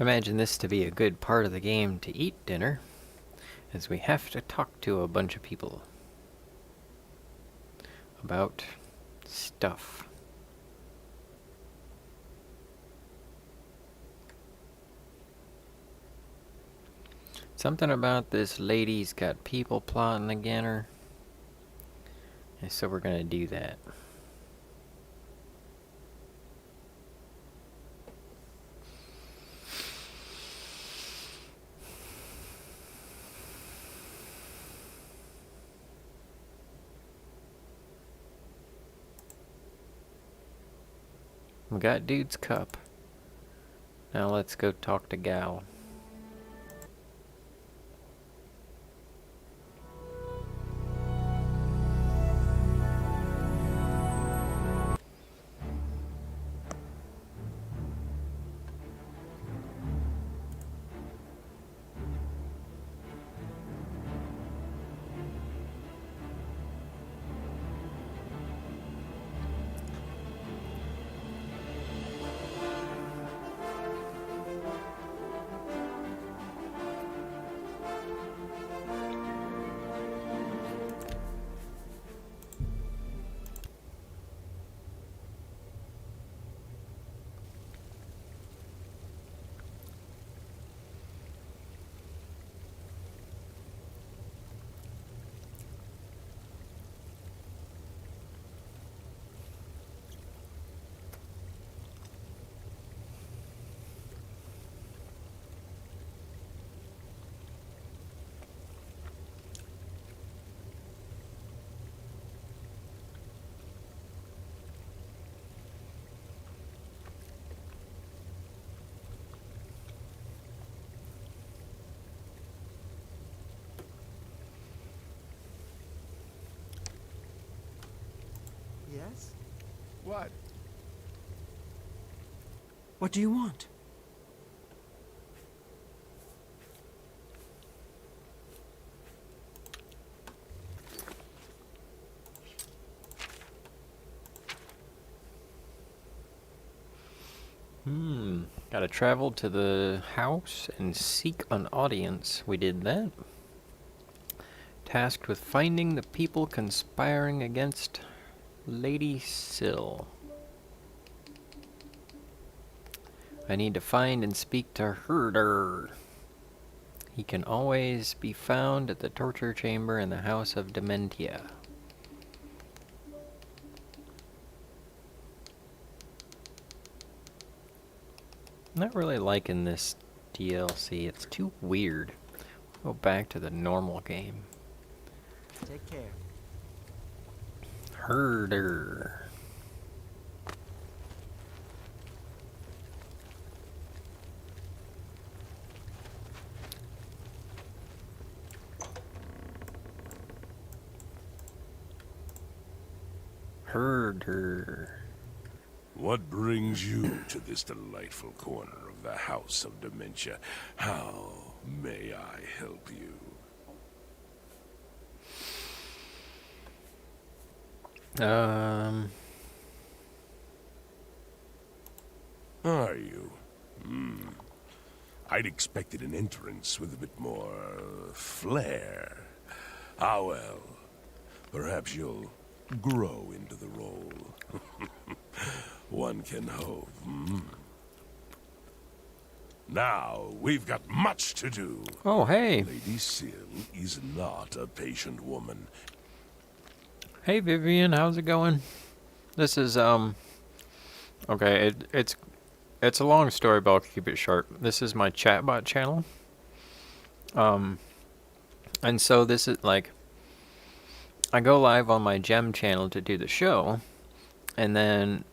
Imagine this to be a good part of the game to eat dinner, as we have to talk to a bunch of people about stuff. Something about this lady's got people plotting against her, and so we're gonna do that. We got dude's cup. Now let's go talk to gal. Yes? What? What do you want? Gotta travel to the house and seek an audience. We did that. Tasked with finding the people conspiring against Lady Syl. I need to find and speak to Herder. He can always be found at the torture chamber in the House of Dementia. Not really liking this DLC. It's too weird. Go back to the normal game. Take care. Herder. Herder. What brings you to this delightful corner of the House of Dementia? How may I help you? Are you? I'd expected an entrance with a bit more flair. Ah well, perhaps you'll grow into the role. One can hope. Now, we've got much to do. Oh, hey. Lady Syl is not a patient woman. Hey, Vivian, how's it going? This is, okay, it's a long story, but I'll keep it short. This is my chatbot channel. And so this is, like, I go live on my gem channel to do the show, and then,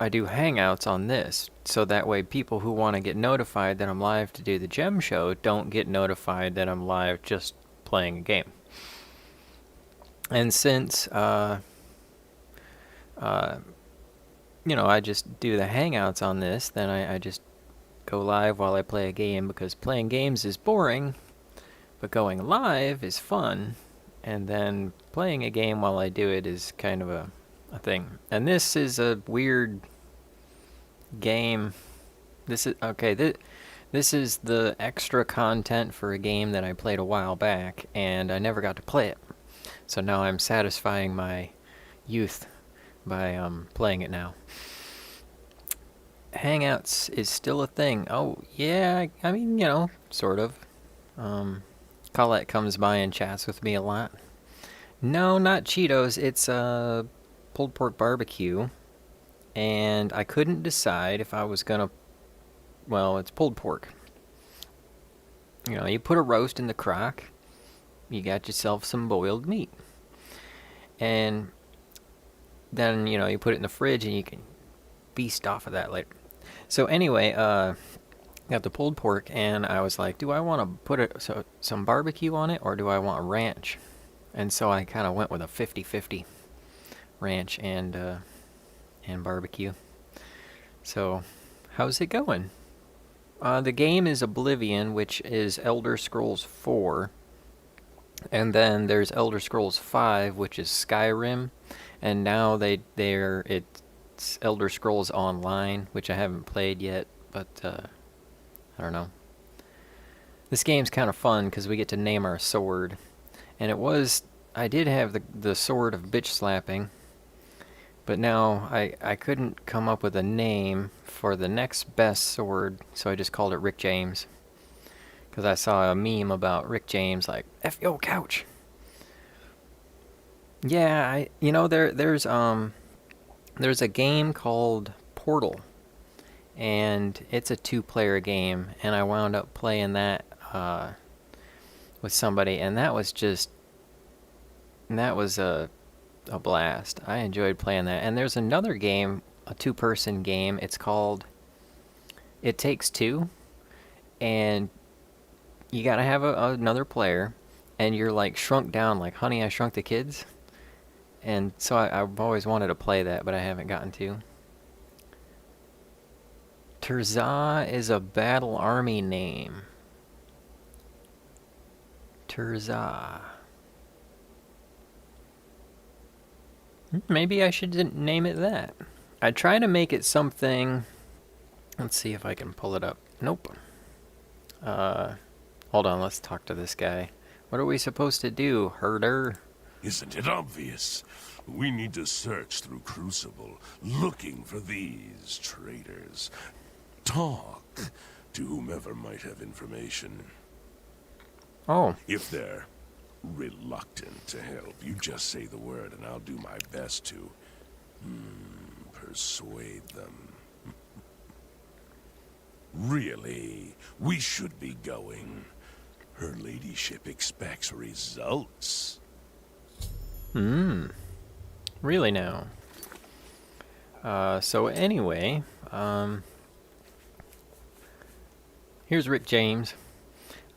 I do hangouts on this, so that way people who want to get notified that I'm live to do the gem show don't get notified that I'm live just playing a game. And since, you know, I just do the hangouts on this, then I just go live while I play a game, because playing games is boring, but going live is fun, and then playing a game while I do it is kind of a thing. And this is a weird game. This is okay. This is the extra content for a game that I played a while back, and I never got to play it. So now I'm satisfying my youth by playing it now. Hangouts is still a thing. Oh yeah, I mean, you know, sort of. Colette comes by and chats with me a lot. No, not Cheetos. It's pulled pork barbecue, and I couldn't decide if I was gonna. Well, it's pulled pork. You know, you put a roast in the crock, you got yourself some boiled meat, and then you know you put it in the fridge, and you can feast off of that later. So anyway, got the pulled pork, and I was like, do I want to put some barbecue on it, or do I want ranch? And so I kind of went with a 50-50 ranch and barbecue. So, how's it going? The game is Oblivion, which is Elder Scrolls 4. And then there's Elder Scrolls 5, which is Skyrim. And now it's Elder Scrolls Online, which I haven't played yet, but I don't know. This game's kind of fun because we get to name our sword. And I did have the sword of bitch slapping, but now I couldn't come up with a name for the next best sword, so I just called it Rick James. Because I saw a meme about Rick James, like, F yo couch. Yeah, there's a game called Portal, and it's a 2-player game, and I wound up playing that with somebody, and that was a blast. I enjoyed playing that. And there's another game, a 2-person game. It's called It Takes Two, and you gotta have another player, and you're like shrunk down, like Honey, I Shrunk the Kids. And so I've always wanted to play that, but I haven't gotten to. Terza is a battle army name. Terza. Maybe I should name it that. I try to make it something. Let's see if I can pull it up. Nope. Hold on, let's talk to this guy. What are we supposed to do, herder? Isn't it obvious? We need to search through Crucible, looking for these traitors. Talk to whomever might have information. Oh. If they're reluctant to help, you just say the word and I'll do my best to persuade them. Really, we should be going. Her ladyship expects results. Really now. So anyway, here's Rick James.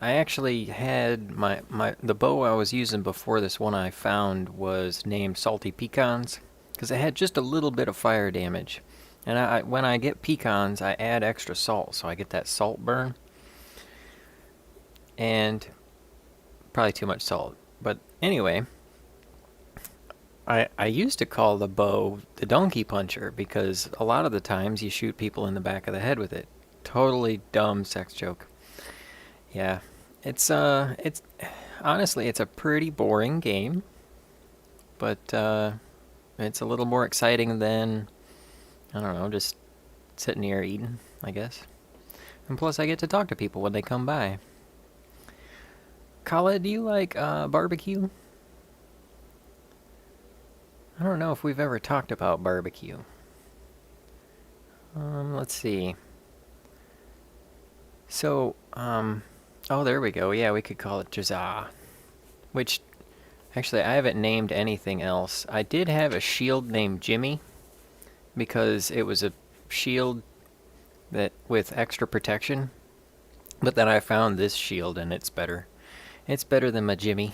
I actually had the bow I was using before this one I found was named Salty Pecans, because it had just a little bit of fire damage. And when I get pecans, I add extra salt, so I get that salt burn. And probably too much salt. But anyway, I used to call the bow the donkey puncher, because a lot of the times you shoot people in the back of the head with it. Totally dumb sex joke. Yeah. It's honestly, it's a pretty boring game, but it's a little more exciting than, I don't know, just sitting here eating, I guess. And plus I get to talk to people when they come by. Colette, do you like barbecue? I don't know if we've ever talked about barbecue. Let's see. So, oh, there we go. Yeah, we could call it Jazza. Which, actually, I haven't named anything else. I did have a shield named Jimmy, because it was a shield that with extra protection. But then I found this shield, and it's better. It's better than my Jimmy.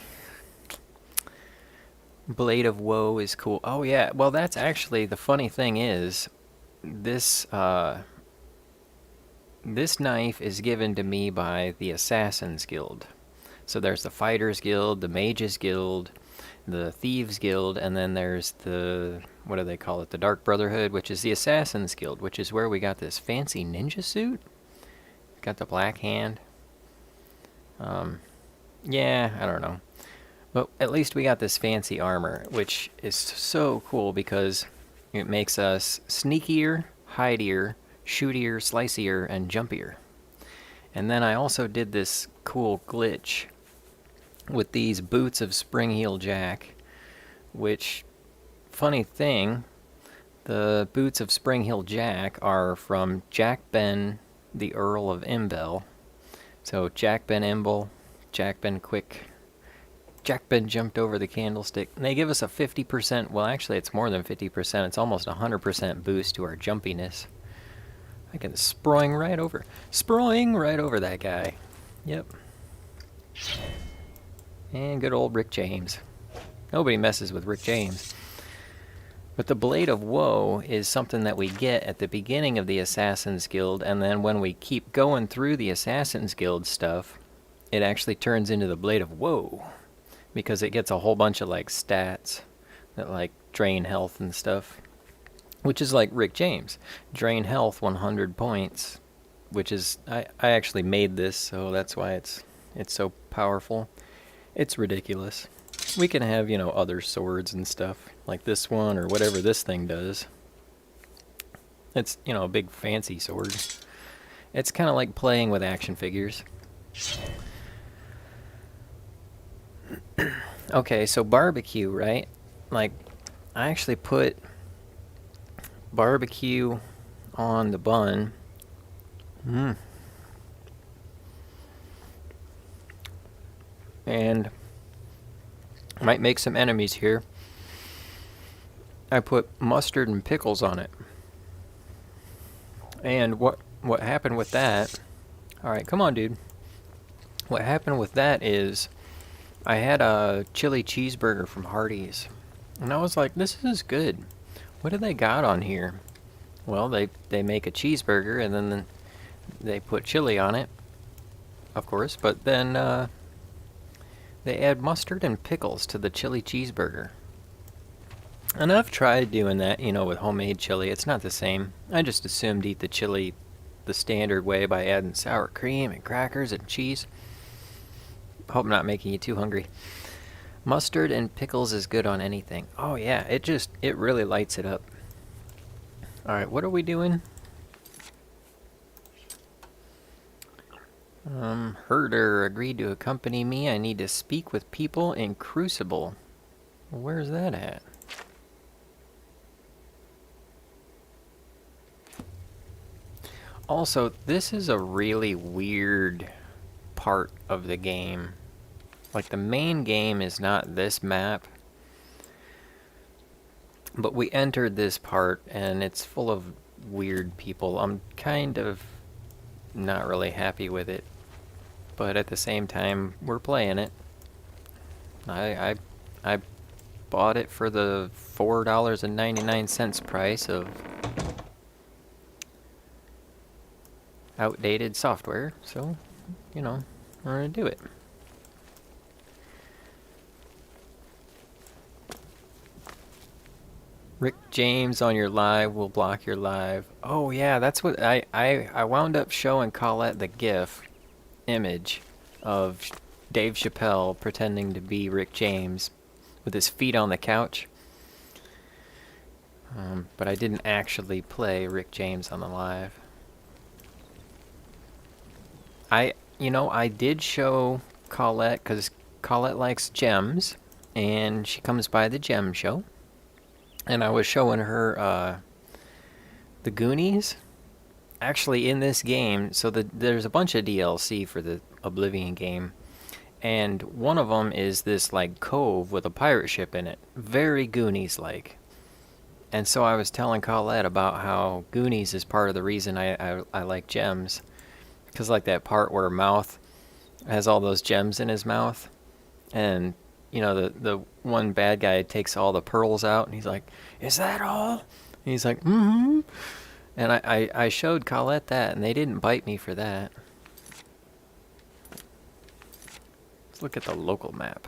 Blade of Woe is cool. Oh, yeah. Well, that's actually, the funny thing is, this knife is given to me by the Assassin's Guild. So there's the Fighters Guild, the Mages Guild, the Thieves Guild, and then there's the, what do they call it, the Dark Brotherhood, which is the Assassins Guild, which is where we got this fancy ninja suit. Got the black hand. Yeah, I don't know. But at least we got this fancy armor, which is so cool because it makes us sneakier, hidier, shootier, slicier, and jumpier. And then I also did this cool glitch with these boots of Spring Heel Jack, which, funny thing, the boots of Spring Heel Jack are from Jack Ben, the Earl of Imbel. So Jack Ben Imble, Jack Ben Quick, Jack Ben jumped over the candlestick. And they give us a 50%, well actually it's more than 50%, it's almost 100% boost to our jumpiness. I can sproing right over that guy. Yep. And good old Rick James. Nobody messes with Rick James. But the Blade of Woe is something that we get at the beginning of the Assassin's Guild, and then when we keep going through the Assassin's Guild stuff, it actually turns into the Blade of Woe, because it gets a whole bunch of like stats that like drain health and stuff, which is like Rick James. Drain health 100 points, which is, I actually made this, so that's why it's so powerful. It's ridiculous. We can have, you know, other swords and stuff, like this one, or whatever this thing does. It's, you know, a big fancy sword. It's kind of like playing with action figures. Okay, so barbecue, right? Like, I actually put barbecue on the bun. And might make some enemies here. I put mustard and pickles on it. And what happened with that? All right, come on, dude. What happened with that is I had a chili cheeseburger from Hardee's, and I was like, this is good. What do they got on here? Well, they make a cheeseburger, and then they put chili on it, of course, but then they add mustard and pickles to the chili cheeseburger. And I've tried doing that, you know, with homemade chili. It's not the same. I just assumed eat the chili the standard way by adding sour cream and crackers and cheese. Hope I'm not making you too hungry. Mustard and pickles is good on anything. Oh yeah, it really lights it up. Alright, what are we doing? Herder agreed to accompany me. I need to speak with people in Crucible. Where's that at? Also, this is a really weird part of the game. Like, the main game is not this map, but we entered this part and it's full of weird people. I'm kind of not really happy with it, but at the same time, we're playing it. I bought it for the $4.99 price of outdated software, so, you know, we're gonna do it. Rick James on your live will block your live. Oh yeah, that's what I wound up showing Colette the GIF image of Dave Chappelle pretending to be Rick James with his feet on the couch. But I didn't actually play Rick James on the live. I did show Colette, because Colette likes gems, and she comes by the gem show. And I was showing her the Goonies. Actually, in this game, so there's a bunch of DLC for the Oblivion game. And one of them is this, like, cove with a pirate ship in it. Very Goonies-like. And so I was telling Colette about how Goonies is part of the reason I like gems. Because, like, that part where Mouth has all those gems in his mouth. And, you know, the one bad guy takes all the pearls out. And he's like, is that all? And he's like, mm-hmm. And I showed Colette that, and they didn't bite me for that. Let's look at the local map.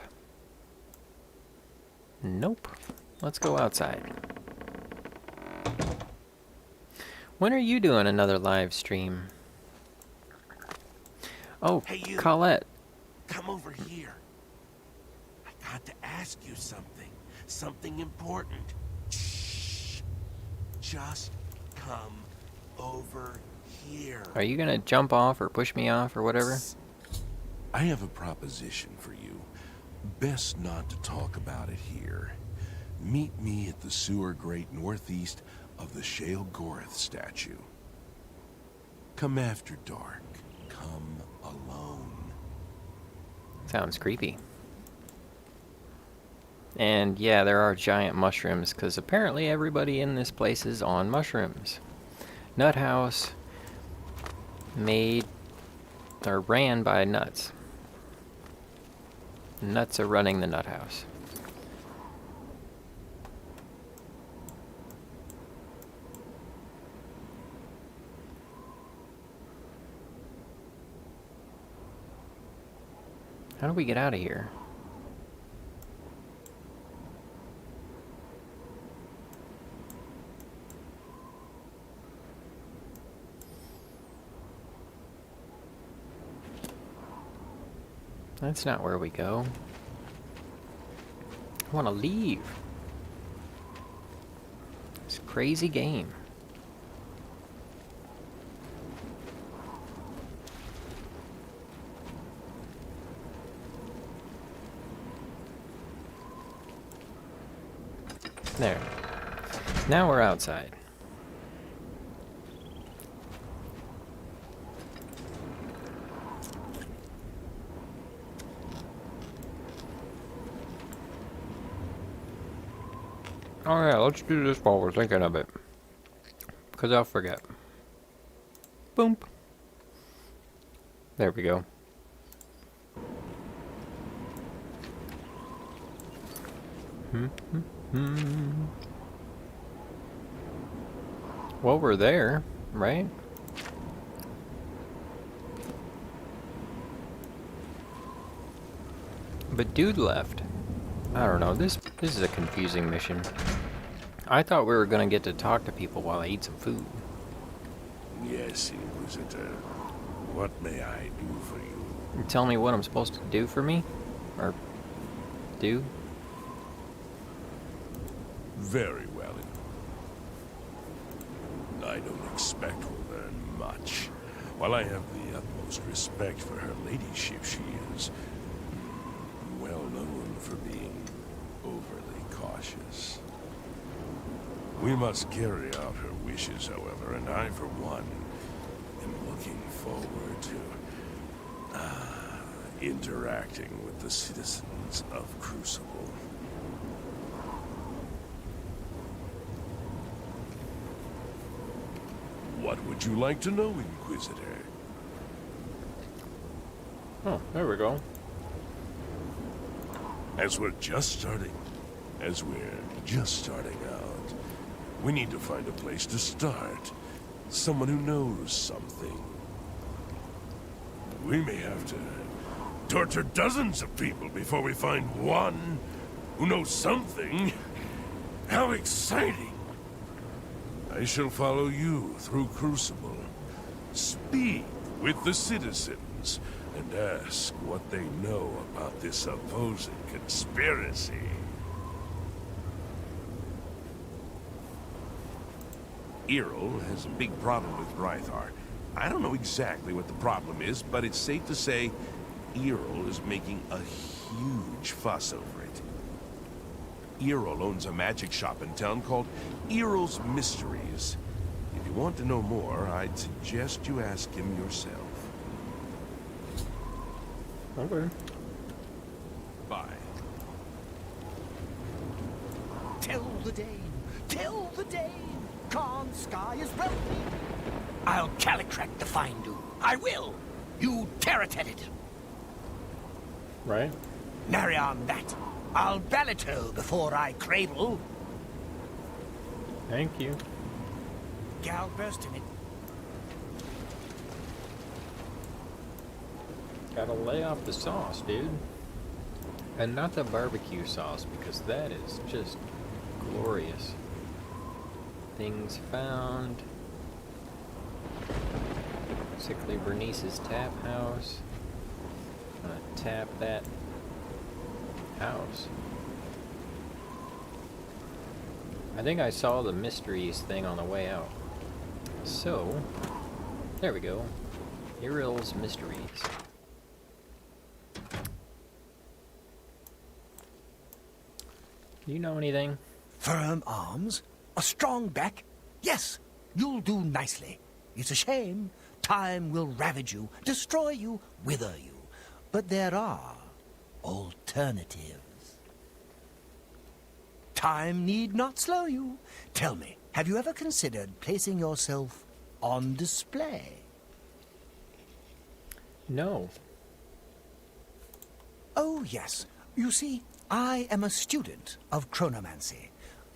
Nope. Let's go outside. When are you doing another live stream? Oh, Hey, you. Colette. Come over here. I got to ask you something. Something important. Shh. Just come over here. Are you gonna jump off or push me off or whatever? I have a proposition for you. Best not to talk about it here. Meet me at the sewer grate northeast of the Shale Goreth statue. Come after dark. Come alone. Sounds creepy. And yeah, there are giant mushrooms, because apparently everybody in this place is on mushrooms. Nut house made or ran by nuts. Nuts are running the nut house. How do we get out of here? That's not where we go. I want to leave. It's a crazy game. There. Now we're outside. Oh yeah, let's do this while we're thinking of it. Because I'll forget. Boom. There we go. Well, we're there, right? But dude left. I don't know, this is a confusing mission. I thought we were gonna get to talk to people while I eat some food. Yes, Inquisitor. What may I do for you? Tell me what I'm supposed to do for me? Or do? Very well. I don't expect we'll learn much. While I have the utmost respect for her ladyship, she is well known for being overly cautious. We must carry out her wishes, however, and I, for one, am looking forward to interacting with the citizens of Crucible. What would you like to know, Inquisitor? Oh, there we go. As we're just starting out, we need to find a place to start. Someone who knows something. We may have to torture dozens of people before we find one who knows something. How exciting! I shall follow you through Crucible, speak with the citizens, and ask what they know about this opposing conspiracy. Earl has a big problem with Rythar. I don't know exactly what the problem is, but it's safe to say Earl is making a huge fuss over it. Earl owns a magic shop in town called Earl's Mysteries. If you want to know more, I'd suggest you ask him yourself. Okay. Bye. Tell the Dane! Tell the Dane! Khan's sky is wealthy! I'll calicrack the find-do. I will! You tear-at it! Right? Nary on that. I'll balito before I cradle. Thank you. Gal burst in it. Gotta lay off the sauce, dude. And not the barbecue sauce, because that is just glorious. Things found. Sickly Bernice's tap house. I'm gonna tap that house. I think I saw the mysteries thing on the way out. So, there we go. Ariel's Mysteries. Do you know anything? Firm arms, a strong back. Yes, you'll do nicely. It's a shame. Time will ravage you, destroy you, wither you. But there are alternatives. Time need not slow you. Tell me, have you ever considered placing yourself on display? No. Oh, yes. You see, I am a student of chronomancy,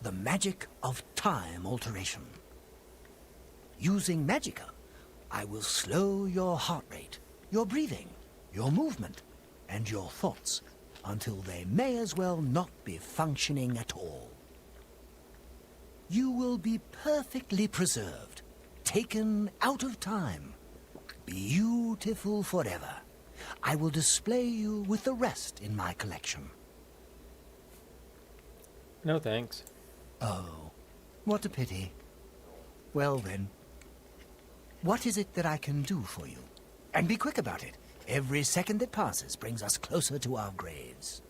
the magic of time alteration. Using magicka, I will slow your heart rate, your breathing, your movement, and your thoughts until they may as well not be functioning at all. You will be perfectly preserved, taken out of time, beautiful forever. I will display you with the rest in my collection. No thanks. Oh, what a pity. Well then, what is it that I can do for you? And be quick about it. Every second that passes brings us closer to our graves.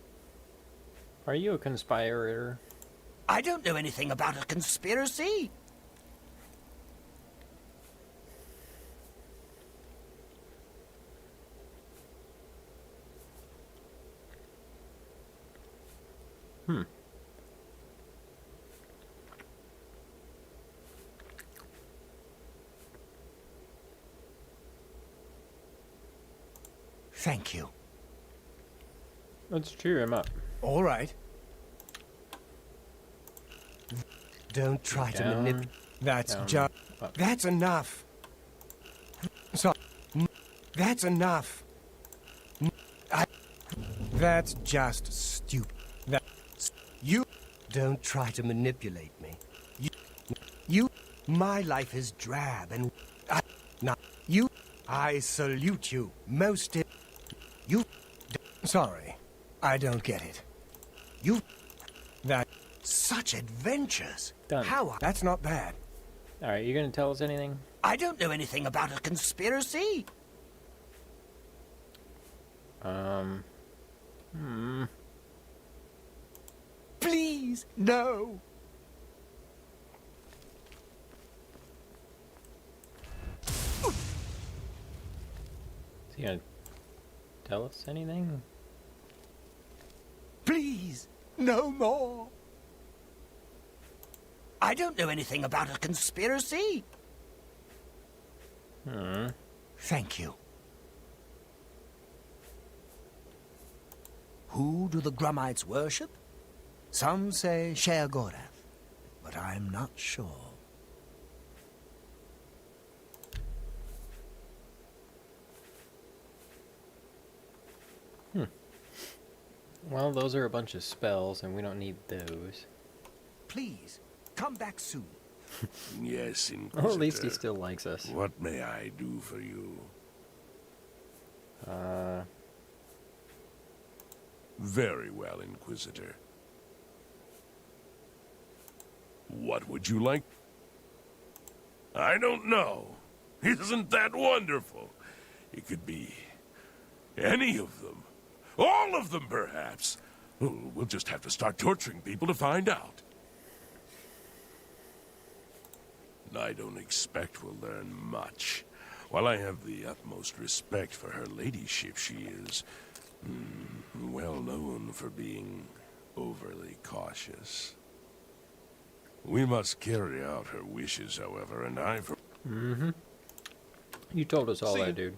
Are you a conspirator? I don't know anything about a conspiracy. Thank you. Let's cheer him up. All right. Don't try to Down, manipulate. That's down, just. up. That's enough. So, that's enough. That's just stupid. You don't try to manipulate me. My life is drab and I salute you most. Sorry, I don't get it. Such adventures. Done. That's not bad. Alright, you gonna tell us anything? I don't know anything about a conspiracy. Please, no. Is he gonna tell us anything? Please, no more. I don't know anything about a conspiracy. Thank you. Who do the Growmiez worship? Some say Sheagorath, but I'm not sure. Well, those are a bunch of spells, and we don't need those. Please, come back soon. Yes, Inquisitor. Well, at least he still likes us. What may I do for you? Very well, Inquisitor. What would you like? I don't know. Isn't that wonderful? It could be any of them. All of them, perhaps. Oh, we'll just have to start torturing people to find out. I don't expect we'll learn much. While I have the utmost respect for her ladyship, she is well known for being overly cautious. We must carry out her wishes, however, and I... You told us all that, dude.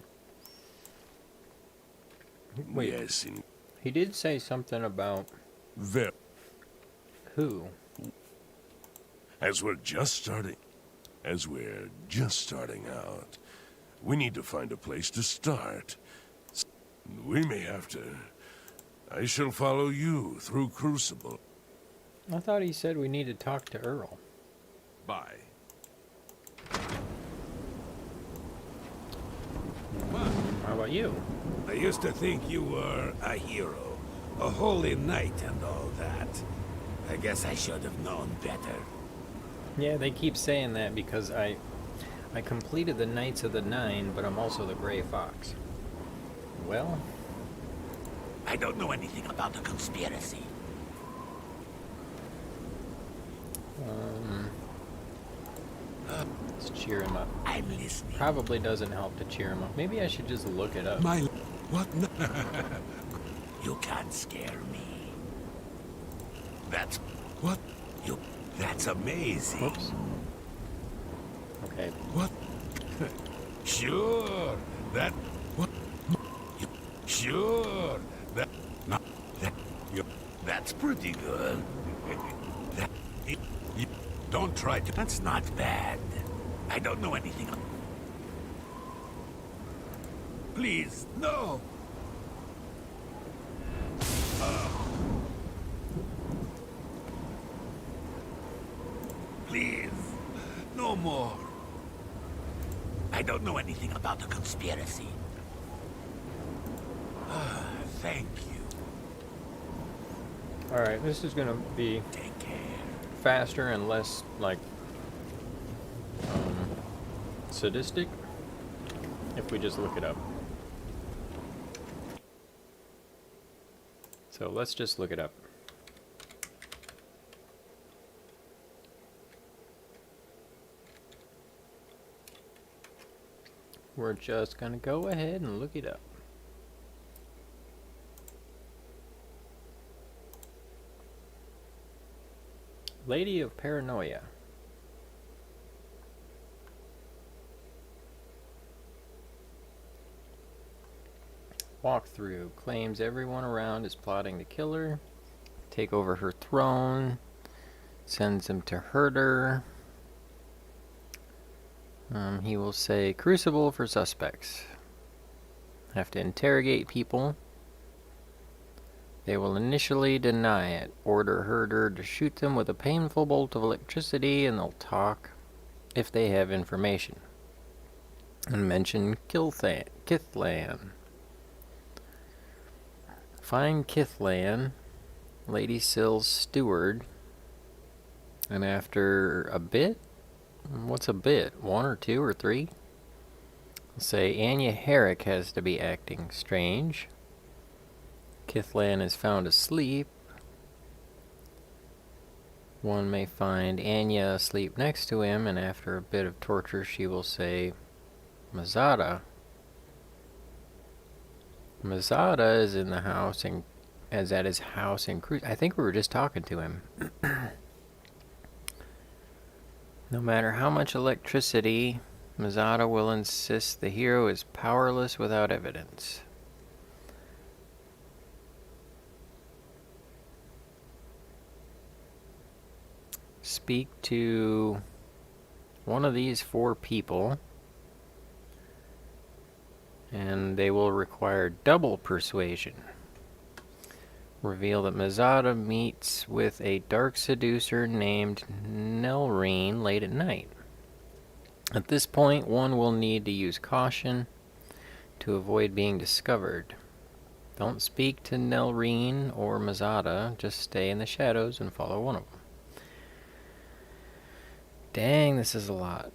Wait, Yes, he did say something about who? As we're just starting out, we need to find a place to start. We may have to I shall follow you through Crucible. I thought he said we need to talk to Earl. Bye. How about you? I used to think you were a hero, a holy knight and all that. I guess I should have known better. Yeah, they keep saying that because I completed the Knights of the Nine, but I'm also the Gray Fox. Well, I don't know anything about the conspiracy. let's cheer him up. I'm listening. Probably doesn't help to cheer him up. Maybe I should just look it up. What? You can't scare me. That's... What? That's amazing. Whoops. Okay. What? Sure. That... What? Sure. That... No. That's pretty good. That... Don't try to... That's not bad. I don't know anything. Please, no. Please, no more. I don't know anything about the conspiracy. Thank you. Alright, this is gonna be Take care. faster and less, like, sadistic if we just look it up. So let's just look it up. We're just gonna go ahead and look it up. Lady of Paranoia. Walkthrough claims everyone around is plotting to kill her, take over her throne, sends them to hurt her. He will say Crucible for suspects. Have to interrogate people. They will initially deny it, order herder to shoot them with a painful bolt of electricity, and they'll talk if they have information. And mention Kithlan. Find Kithlan, Lady Sill's steward, and after a bit, what's a bit? 1 or 2 or 3? Say Anya Herrick has to be acting strange. Kithlan is found asleep. One may find Anya asleep next to him, and after a bit of torture she will say Mazada. Mazada is in the house and is at his house in Cruz. I think we were just talking to him. No matter how much electricity, Mazada will insist the hero is powerless without evidence. Speak to one of these 4 people, and they will require double persuasion. Reveal that Mazada meets with a dark seducer named Nelreen late at night. At this point, one will need to use caution to avoid being discovered. Don't speak to Nelreen or Mazada, just stay in the shadows and follow one of them. Dang, this is a lot.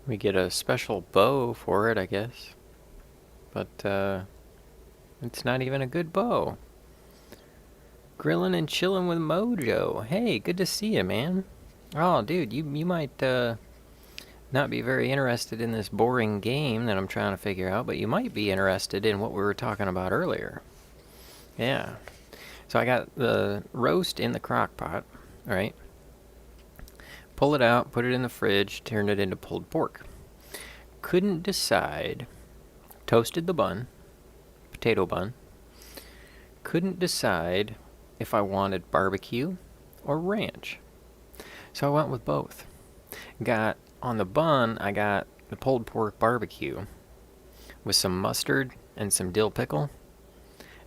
We get a special bow for it, I guess. But, it's not even a good bow. Grilling and chilling with Mojo. Hey, good to see you, man. Oh, dude, you might, not be very interested in this boring game that I'm trying to figure out, but you might be interested in what we were talking about earlier. Yeah. So I got the roast in the crock pot, right? Pull it out, put it in the fridge, turn it into pulled pork. couldn't decide. Toasted the bun, potato bun. Couldn't decide if I wanted barbecue or ranch. So I went with both. On the bun, I got the pulled pork barbecue with some mustard and some dill pickle.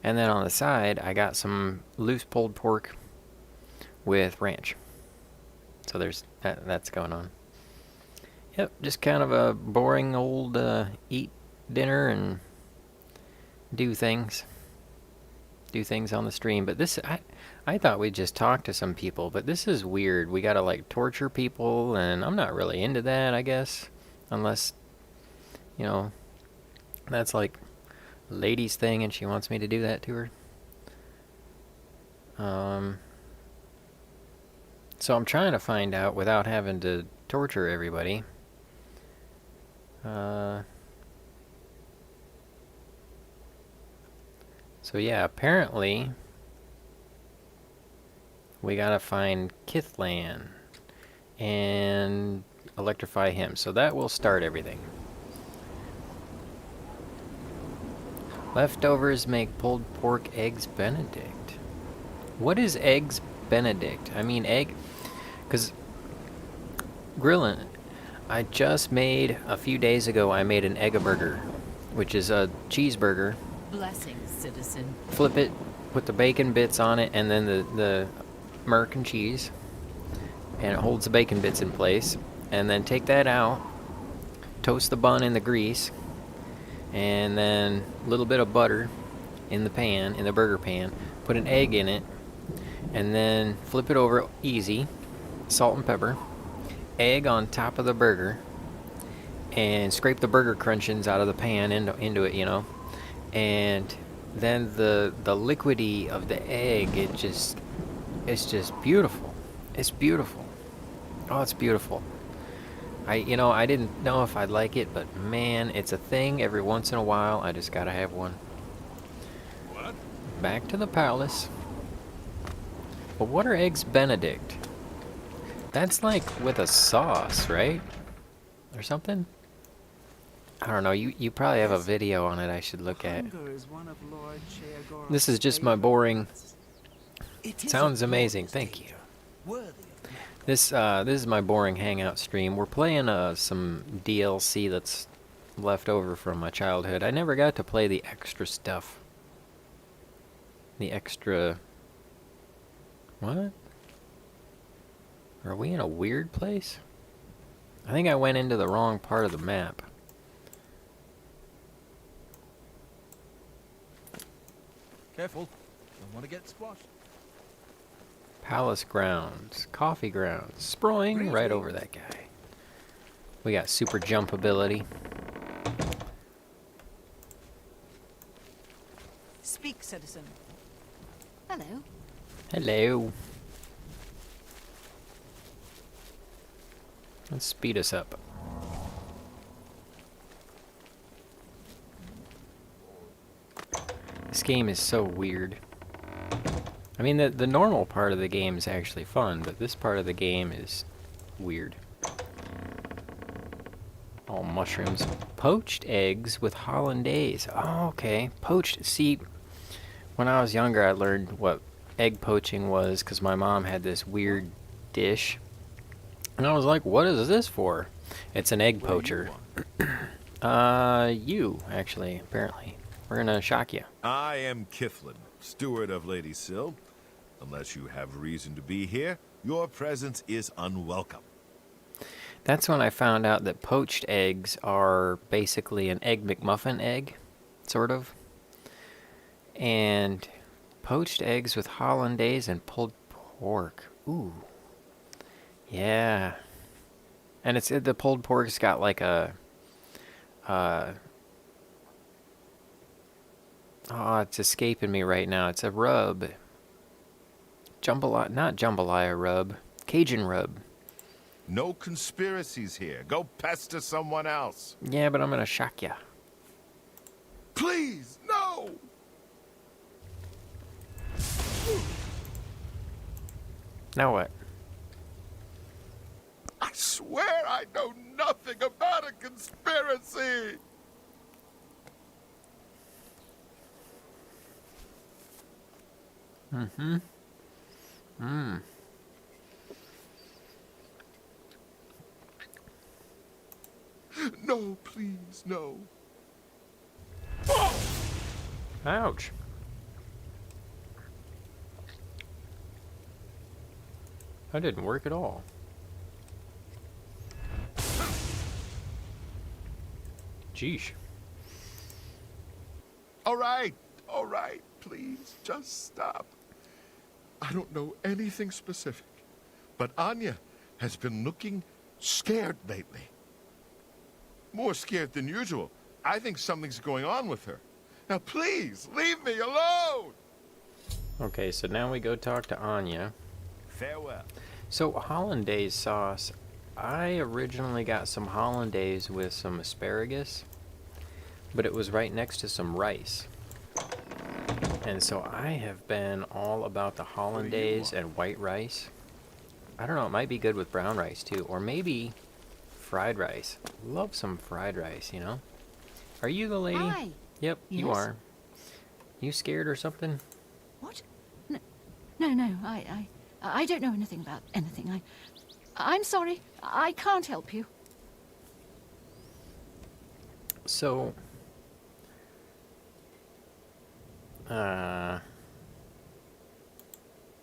And then on the side, I got some loose pulled pork with ranch. So there's that's going on. Yep, just kind of a boring old eat dinner and do things on the stream. But this, I thought we'd just talk to some people, but this is weird. We gotta like torture people, and I'm not really into that, I guess, unless, you know, that's like lady's thing and she wants me to do that to her. So I'm trying to find out without having to torture everybody. So yeah, apparently we gotta find Kithlan and electrify him. So that will start everything. Leftovers make pulled pork eggs Benedict. What is eggs Benedict? I mean egg, because grilling. I just made, a few days ago, I made an egg-a-burger, which is a cheeseburger. Blessings, citizen. Flip it, put the bacon bits on it, and then the American cheese. And it holds the bacon bits in place. And then take that out, toast the bun in the grease, and then a little bit of butter in the pan, in the burger pan. Put an egg in it, and then flip it over easy, salt and pepper. Egg on top of the burger, and scrape the burger crunchings out of the pan into it, you know. And then the liquidy of the egg, it's just beautiful. It's beautiful. Oh, it's beautiful. I didn't know if I'd like it, but man, it's a thing every once in a while. I just gotta have one. What? Back to the palace. But what are eggs Benedict? That's like with a sauce, right? Or something? I don't know. You probably have a video on it I should look at. This is just my boring... Sounds amazing. Thank you. This is my boring hangout stream. We're playing some DLC that's left over from my childhood. I never got to play the extra stuff. The extra... What? Are we in a weird place? I think I went into the wrong part of the map. Careful, don't want to get squashed. Palace grounds, coffee grounds, sproing right over that guy. We got super jump ability. Speak, citizen. Hello. Hello. Let's speed us up. This game is so weird. I mean, the normal part of the game is actually fun, but this part of the game is weird. All mushrooms. Poached eggs with hollandaise. Oh, okay. Poached. See, when I was younger, I learned what egg poaching was because my mom had this weird dish. And I was like, what is this for? It's an egg poacher. You, actually, apparently. We're gonna shock you. I am Kithlan, steward of Lady Syl. Unless you have reason to be here, your presence is unwelcome. That's when I found out that poached eggs are basically an Egg McMuffin egg, sort of. And poached eggs with hollandaise and pulled pork. Ooh. Yeah. And the pulled pork's got like a it's escaping me right now. It's a rub. Not jambalaya rub. Cajun rub. No conspiracies here. Go pester someone else. Yeah, but I'm gonna shock ya. Please, no! Now what? I swear I know nothing about a conspiracy. Mm-hmm. Mm. No, please, no. Ouch. That didn't work at all. Jeesh. All right, please, just stop. I don't know anything specific, but Anya has been looking scared lately. More scared than usual. I think something's going on with her. Now, please, leave me alone! Okay, so now we go talk to Anya. Farewell. So, hollandaise sauce. I originally got some hollandaise with some asparagus, but it was right next to some rice. And so I have been all about the hollandaise and white rice. I don't know, it might be good with brown rice too, or maybe fried rice. Love some fried rice, you know? Are you the lady? Hi. Yep, you Yes? are. You scared or something? What? No, I don't know anything about anything. I'm sorry. I can't help you. So,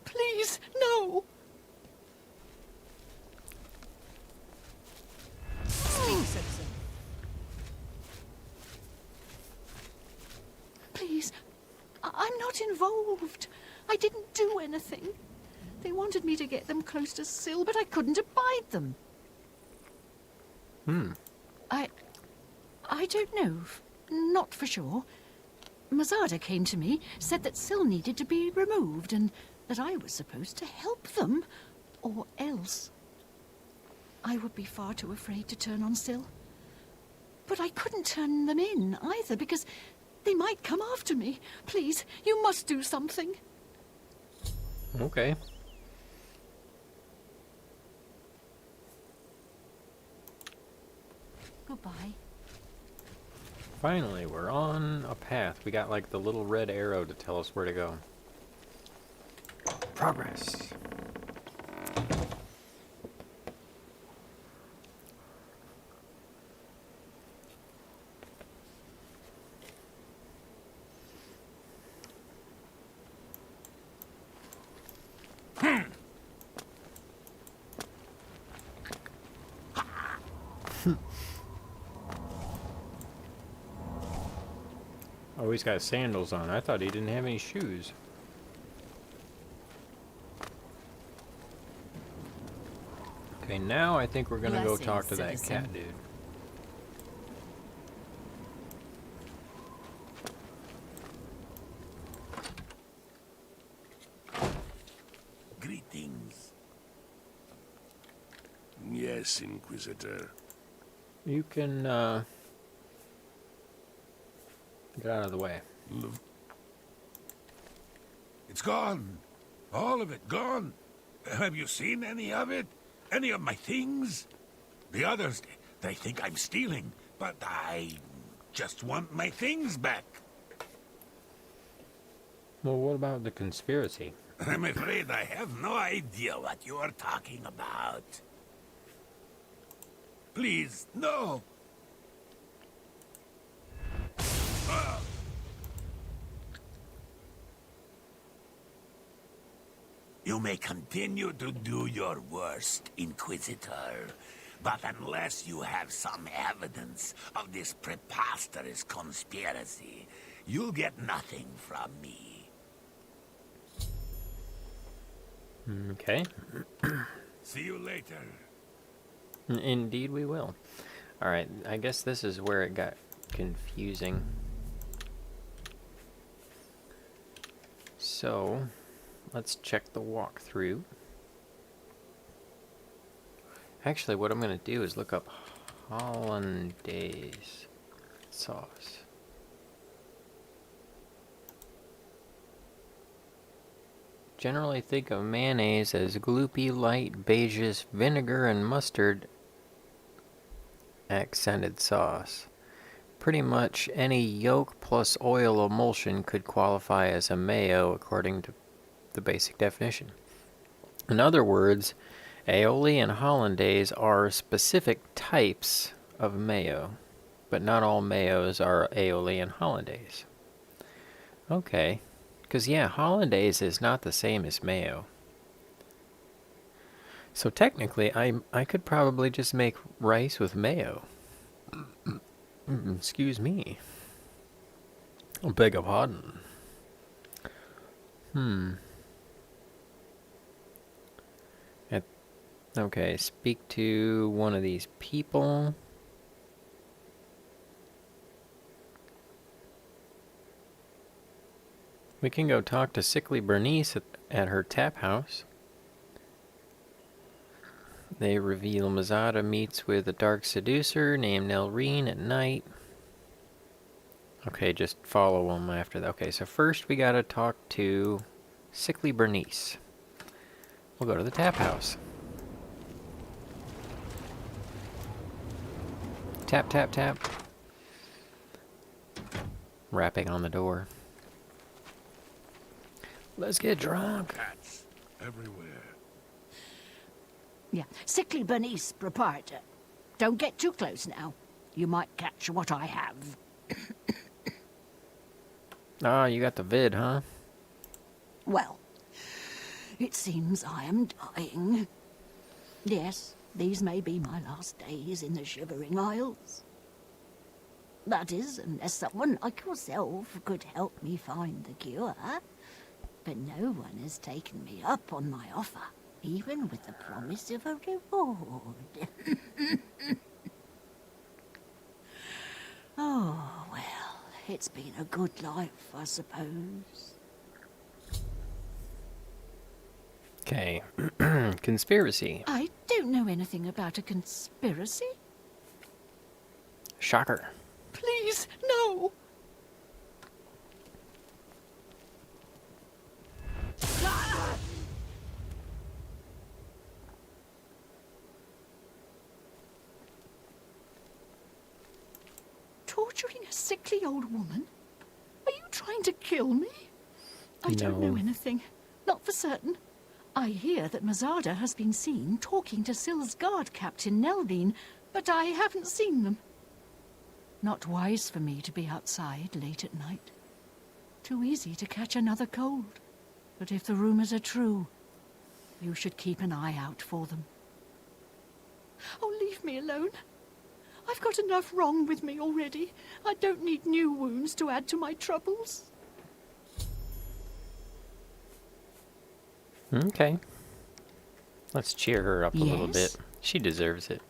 Please, no. Speak, citizen. Please, I'm not involved. I didn't do anything. They wanted me to get them close to Syl, but I couldn't abide them. I don't know. Not for sure. Mazada came to me, said that Syl needed to be removed and that I was supposed to help them, or else. I would be far too afraid to turn on Syl. But I couldn't turn them in either because they might come after me. Please, you must do something. okay. Goodbye. Finally, we're on a path. We got like the little red arrow to tell us where to go. Progress. Oh, he's got sandals on. I thought he didn't have any shoes. Okay, now I think we're gonna go Blessings, talk to that citizen. cat dude. Greetings. Yes, Inquisitor. You can, get out of the way. It's gone. All of it gone. Have you seen any of it? Any of my things? The others, they think I'm stealing, but I just want my things back. Well, what about the conspiracy? I'm afraid I have no idea what you are talking about. Please, no. You may continue to do your worst, Inquisitor, but unless you have some evidence of this preposterous conspiracy, you'll get nothing from me. Okay. See you later. Indeed we will. Alright, I guess this is where it got confusing. So, let's check the walkthrough. Actually, what I'm going to do is look up hollandaise sauce. Generally think of mayonnaise as gloopy, light, beigeish vinegar and mustard accented sauce. Pretty much any yolk plus oil emulsion could qualify as a mayo according to the basic definition. In other words, aioli and hollandaise are specific types of mayo, but not all mayos are aioli and hollandaise. Okay, because yeah, hollandaise is not the same as mayo. So technically, I could probably just make rice with mayo. Excuse me. I beg your pardon. Okay, speak to one of these people. We can go talk to Sickly Bernice at her tap house. They reveal Mazada meets with a dark seducer named Nelreen at night. Okay, just follow them after that. Okay, so first we gotta talk to Sickly Bernice. We'll go to the tap house. Tap, tap, tap. Rapping on the door. Let's get drunk. Cats everywhere. Yeah, Sickly Bernice, proprietor. Don't get too close now. You might catch what I have. Ah, you got the vid, huh? Well, it seems I am dying. Yes, these may be my last days in the Shivering Isles. That is, unless someone like yourself could help me find the cure. But no one has taken me up on my offer, even with the promise of a reward. Oh, well, it's been a good life, I suppose. Okay. Conspiracy. I don't know anything about a conspiracy. Shocker. Please, no! Torturing a sickly old woman? Are you trying to kill me? I don't know No. anything. Not for certain. I hear that Mazada has been seen talking to Syl's guard captain Nelveen, but I haven't seen them. Not wise for me to be outside late at night. Too easy to catch another cold. But if the rumors are true, you should keep an eye out for them. Oh, leave me alone. I've got enough wrong with me already. I don't need new wounds to add to my troubles. Okay. Let's cheer her up a little bit. Yes? She deserves it.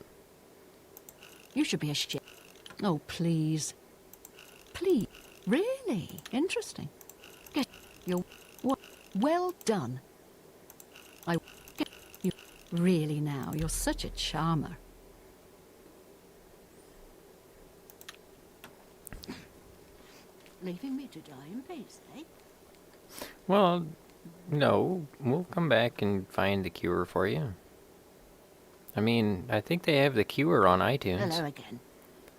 You should be ashamed. Oh, please. Please. Really? Interesting. Get your... Well done. I... Get you... Really now, you're such a charmer. Leaving me to die in peace, eh? Well, no. We'll come back and find the cure for you. I mean, I think they have the cure on iTunes. Hello again.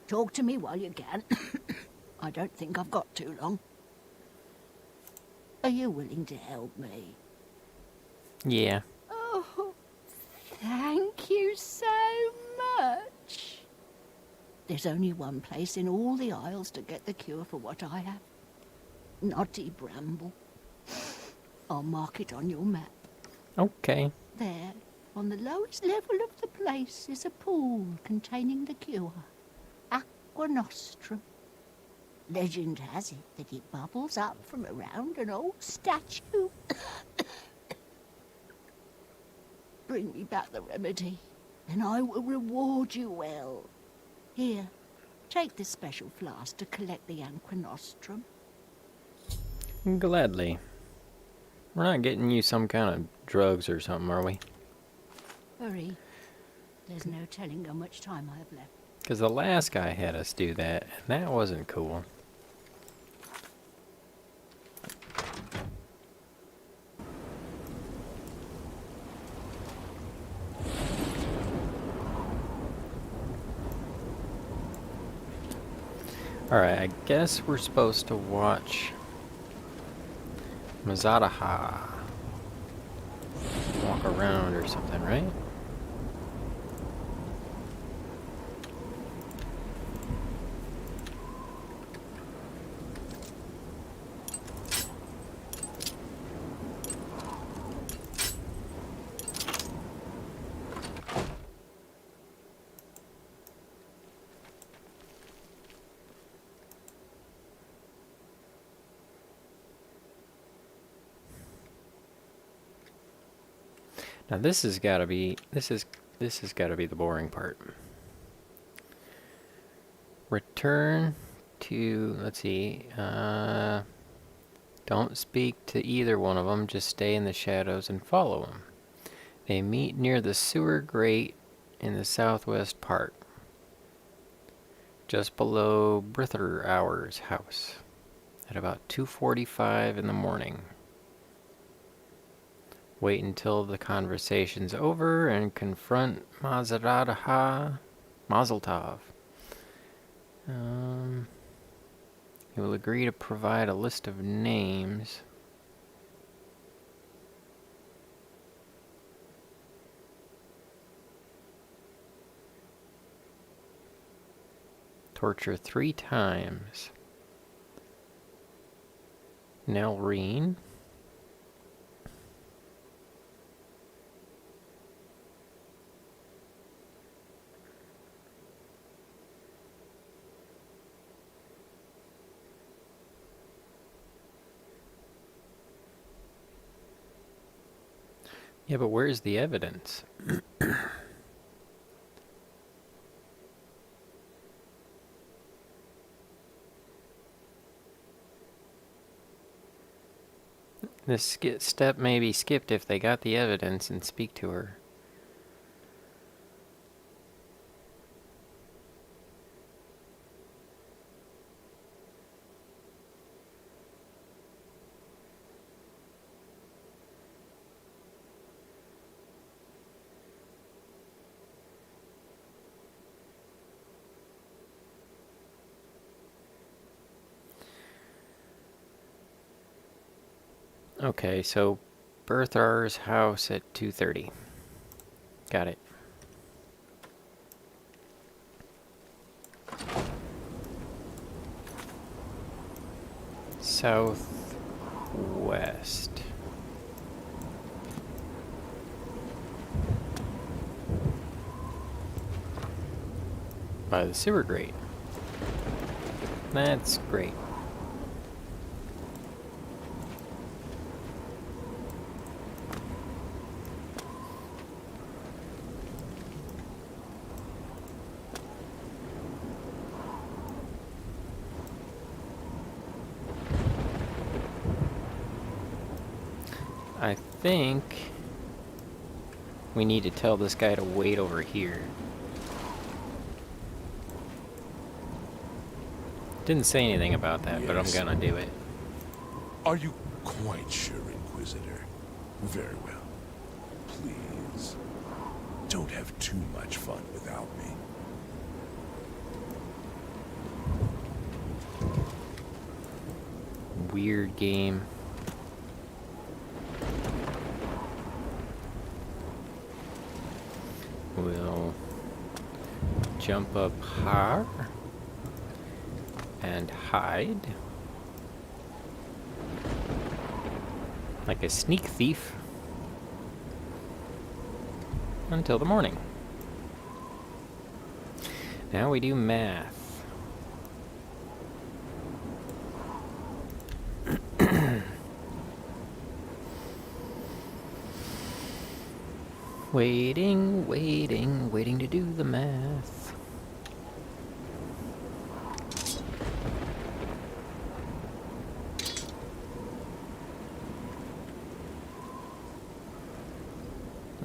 Talk to me while you can. I don't think I've got too long. Are you willing to help me? Yeah. Oh, thank you so much. There's only one place in all the Isles to get the cure for what I have. Knotty Bramble. I'll mark it on your map. Okay. There, on the lowest level of the place, is a pool containing the cure. Aqua Nostrum. Legend has it that it bubbles up from around an old statue. Bring me back the remedy, and I will reward you well. Here, take this special flask to collect the Aqua Nostrum. Gladly. We're not getting you some kind of drugs or something, are we? Hurry. There's no telling how much time I have left. Because the last guy had us do that, and that wasn't cool. Alright, I guess we're supposed to watch Mazadaha walk around or something, right? Now this has got to be this has got to be the boring part. Return to, let's see, don't speak to either one of them, just stay in the shadows and follow them. They meet near the sewer grate in the southwest part, just below Brither-Hour's house, at about 2:45 in the morning. Wait until the conversation's over and confront Mazel Tov. He will agree to provide a list of names. Torture 3 times. Nelreen. Yeah, but where's the evidence? This step may be skipped if they got the evidence and speak to her. Okay, so Berthar's house at 2:30. Got it. Southwest. By the sewer grate. That's great. I think we need to tell this guy to wait over here. Didn't say anything about that, but I'm Yes. gonna do it. Are you quite sure, Inquisitor? Very well. Please, don't have too much fun without me. Weird game. We'll jump up higher and hide like a sneak thief until the morning. Now we do math. Waiting, waiting, waiting to do the math.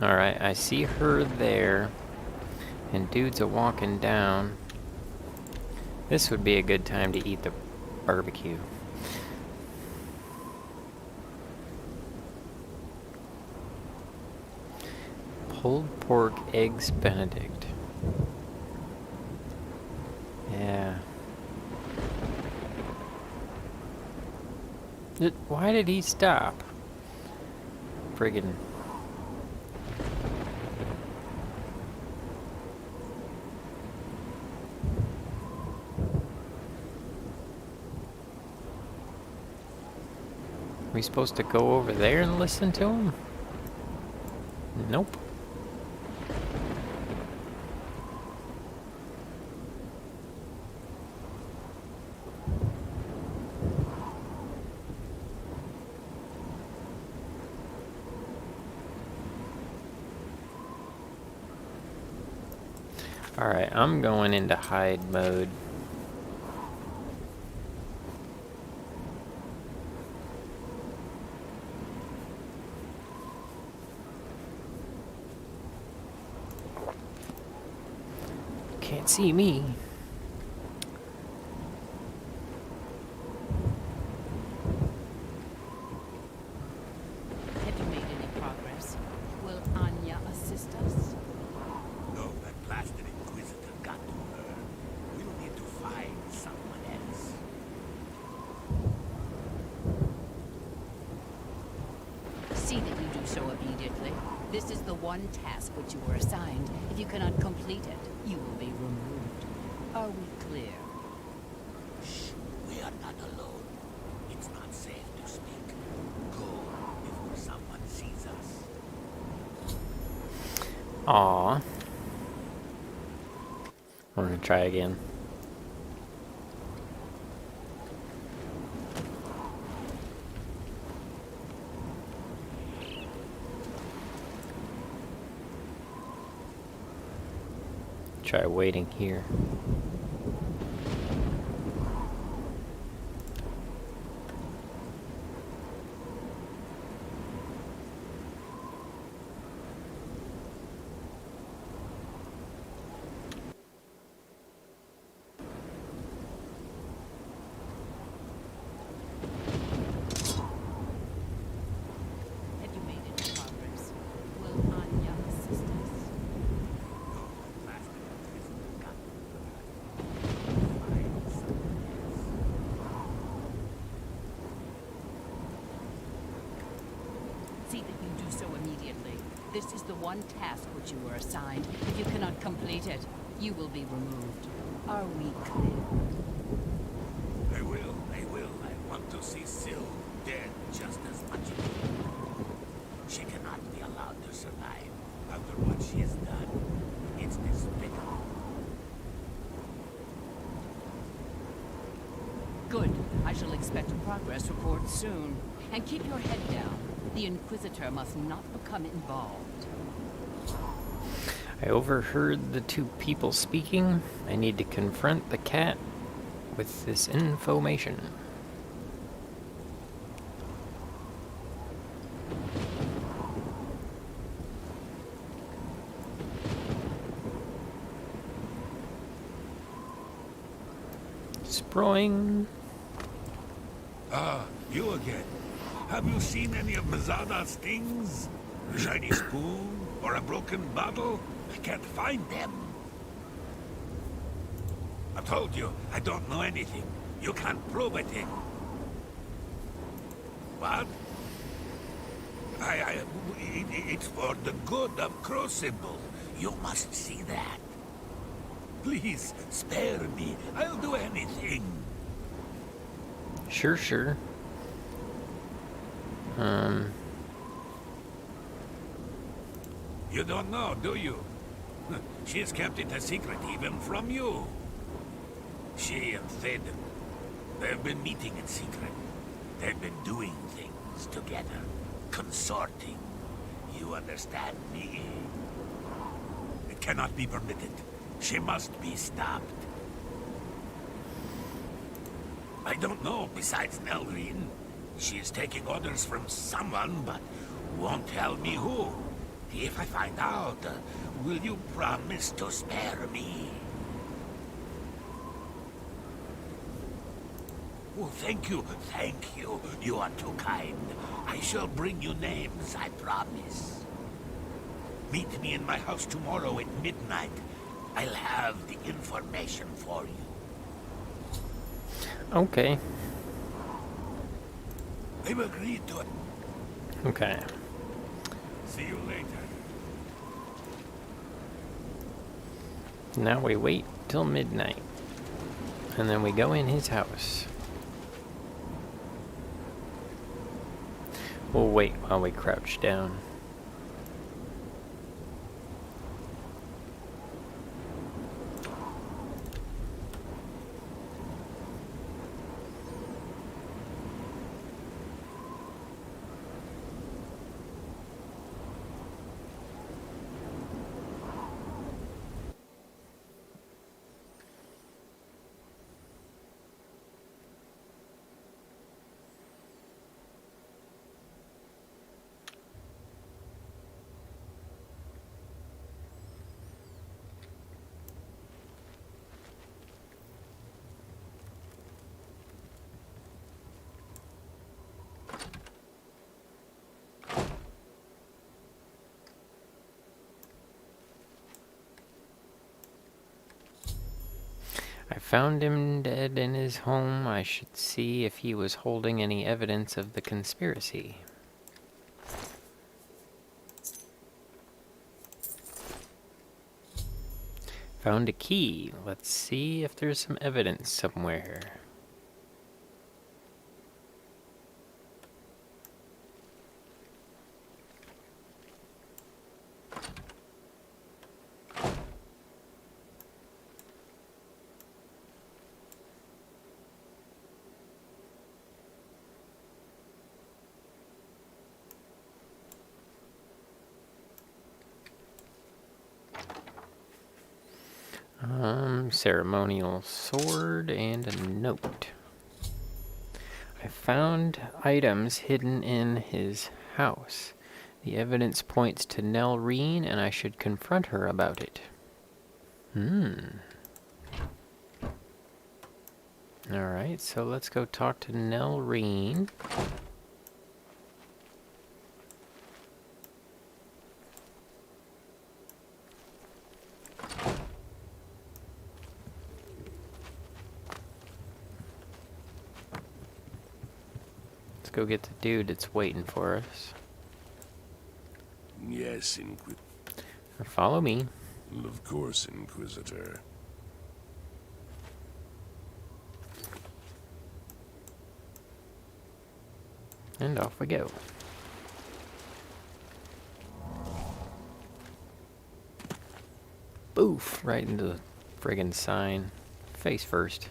Alright, I see her there, and dudes are walking down. This would be a good time to eat the barbecue. Pulled pork, eggs Benedict. Yeah. Why did he stop? Friggin'. Are we supposed to go over there and listen to him? Nope. Alright, I'm going into hide mode. Can't see me. Have you made any progress? Will Anya assist us? No, that blasted Inquisitor got to her. We'll need to find someone else. See that you do so immediately. This is the one task which you were assigned. If you cannot complete it, you will be removed. Are we clear? Shh, we are not alone. It's not safe to speak. Go before someone sees us. Aww. We're gonna try again. Try waiting here. Have you made any progress? Will Anya assist us? See that you do so immediately. This is the one task which you were assigned. If you cannot complete it, you will be removed. Are we clear? I will. I want to see Syl dead just as much as you. She cannot be allowed to survive after what she has done. It's despicable. Good. I shall expect a progress report soon. And keep your head down. The Inquisitor must not become involved. I overheard the two people speaking. I need to confront the cat with this information. Sproing. Ah, you again. Have you seen any of Mazada's things? A shiny spoon? Or a broken bottle? I can't find them. I told you, I don't know anything. You can't prove a thing. What? It's for the good of Crucible. You must see that. Please, spare me. I'll do anything. Sure. You don't know, do you? She's kept it a secret even from you. She and Thaden, they've been meeting in secret. They've been doing things together. Consorting. You understand me? It cannot be permitted. She must be stopped. I don't know, besides Nelrine. She is taking orders from someone, but won't tell me who. If I find out, will you promise to spare me? Oh, thank you. You are too kind. I shall bring you names, I promise. Meet me in my house tomorrow at midnight. I'll have the information for you. Okay. I've agreed to it. Okay. See you later. Now we wait till midnight. And then we go in his house. We'll wait while we crouch down. I found him dead in his home. I should see if he was holding any evidence of the conspiracy. Found a key. Let's see if there's some evidence somewhere. Ceremonial sword and a note. I found items hidden in his house. The evidence points to Nelreen, and I should confront her about it. Alright, so let's go talk to Nelreen. Go get the dude that's waiting for us. Yes, Inquisitor. Follow me. Of course, Inquisitor. And off we go. Boof! Right into the friggin' sign. Face first.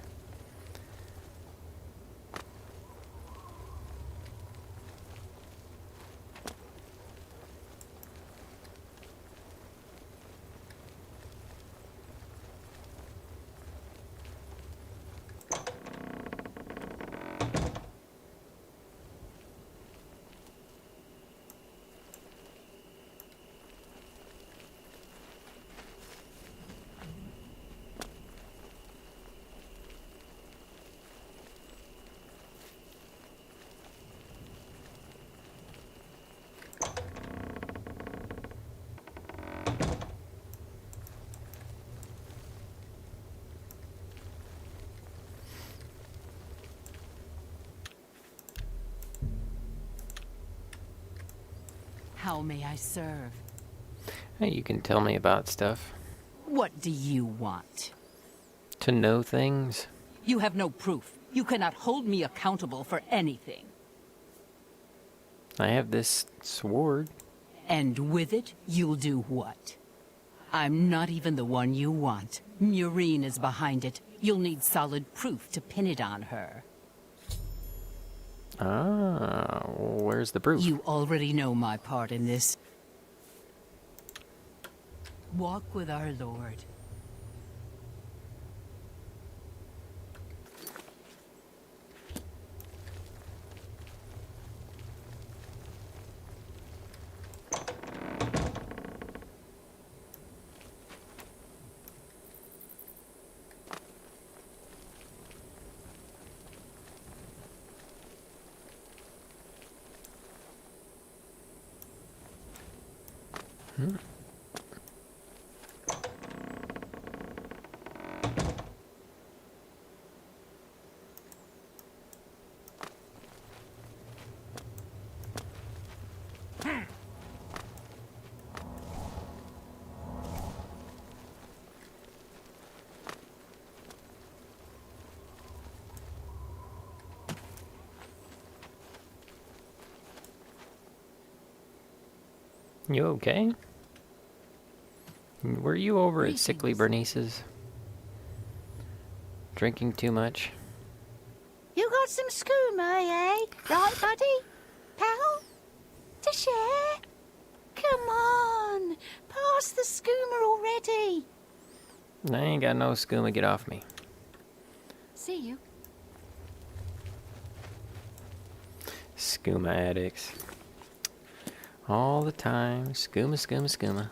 How may I serve? Hey, you can tell me about stuff. What do you want? To know things. You have no proof. You cannot hold me accountable for anything. I have this sword. And with it, you'll do what? I'm not even the one you want. Murine is behind it. You'll need solid proof to pin it on her. Ah, where's the proof? You already know my part in this. Walk with our Lord. You okay? Were you over at Sickly Greetings. Bernice's? Drinking too much? You got some skooma, eh? Right, buddy? Pal? To share? Come on, pass the skooma already. I ain't got no skooma, get off me. See you. Skooma addicts. All the time, skooma, skooma, skooma.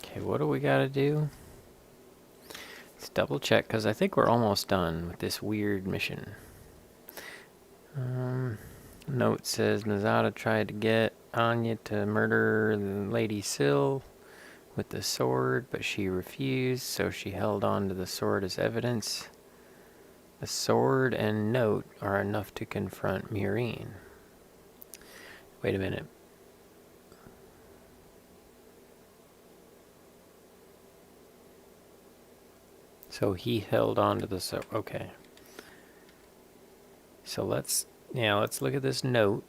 Okay, what do we gotta do? Let's double check, because I think we're almost done with this weird mission. Note says Mazada tried to get Anya to murder Lady Syl with the sword, but she refused, so she held on to the sword as evidence. The sword and note are enough to confront Murine. Wait a minute. So he held on to the sword. Okay. So let's look at this note.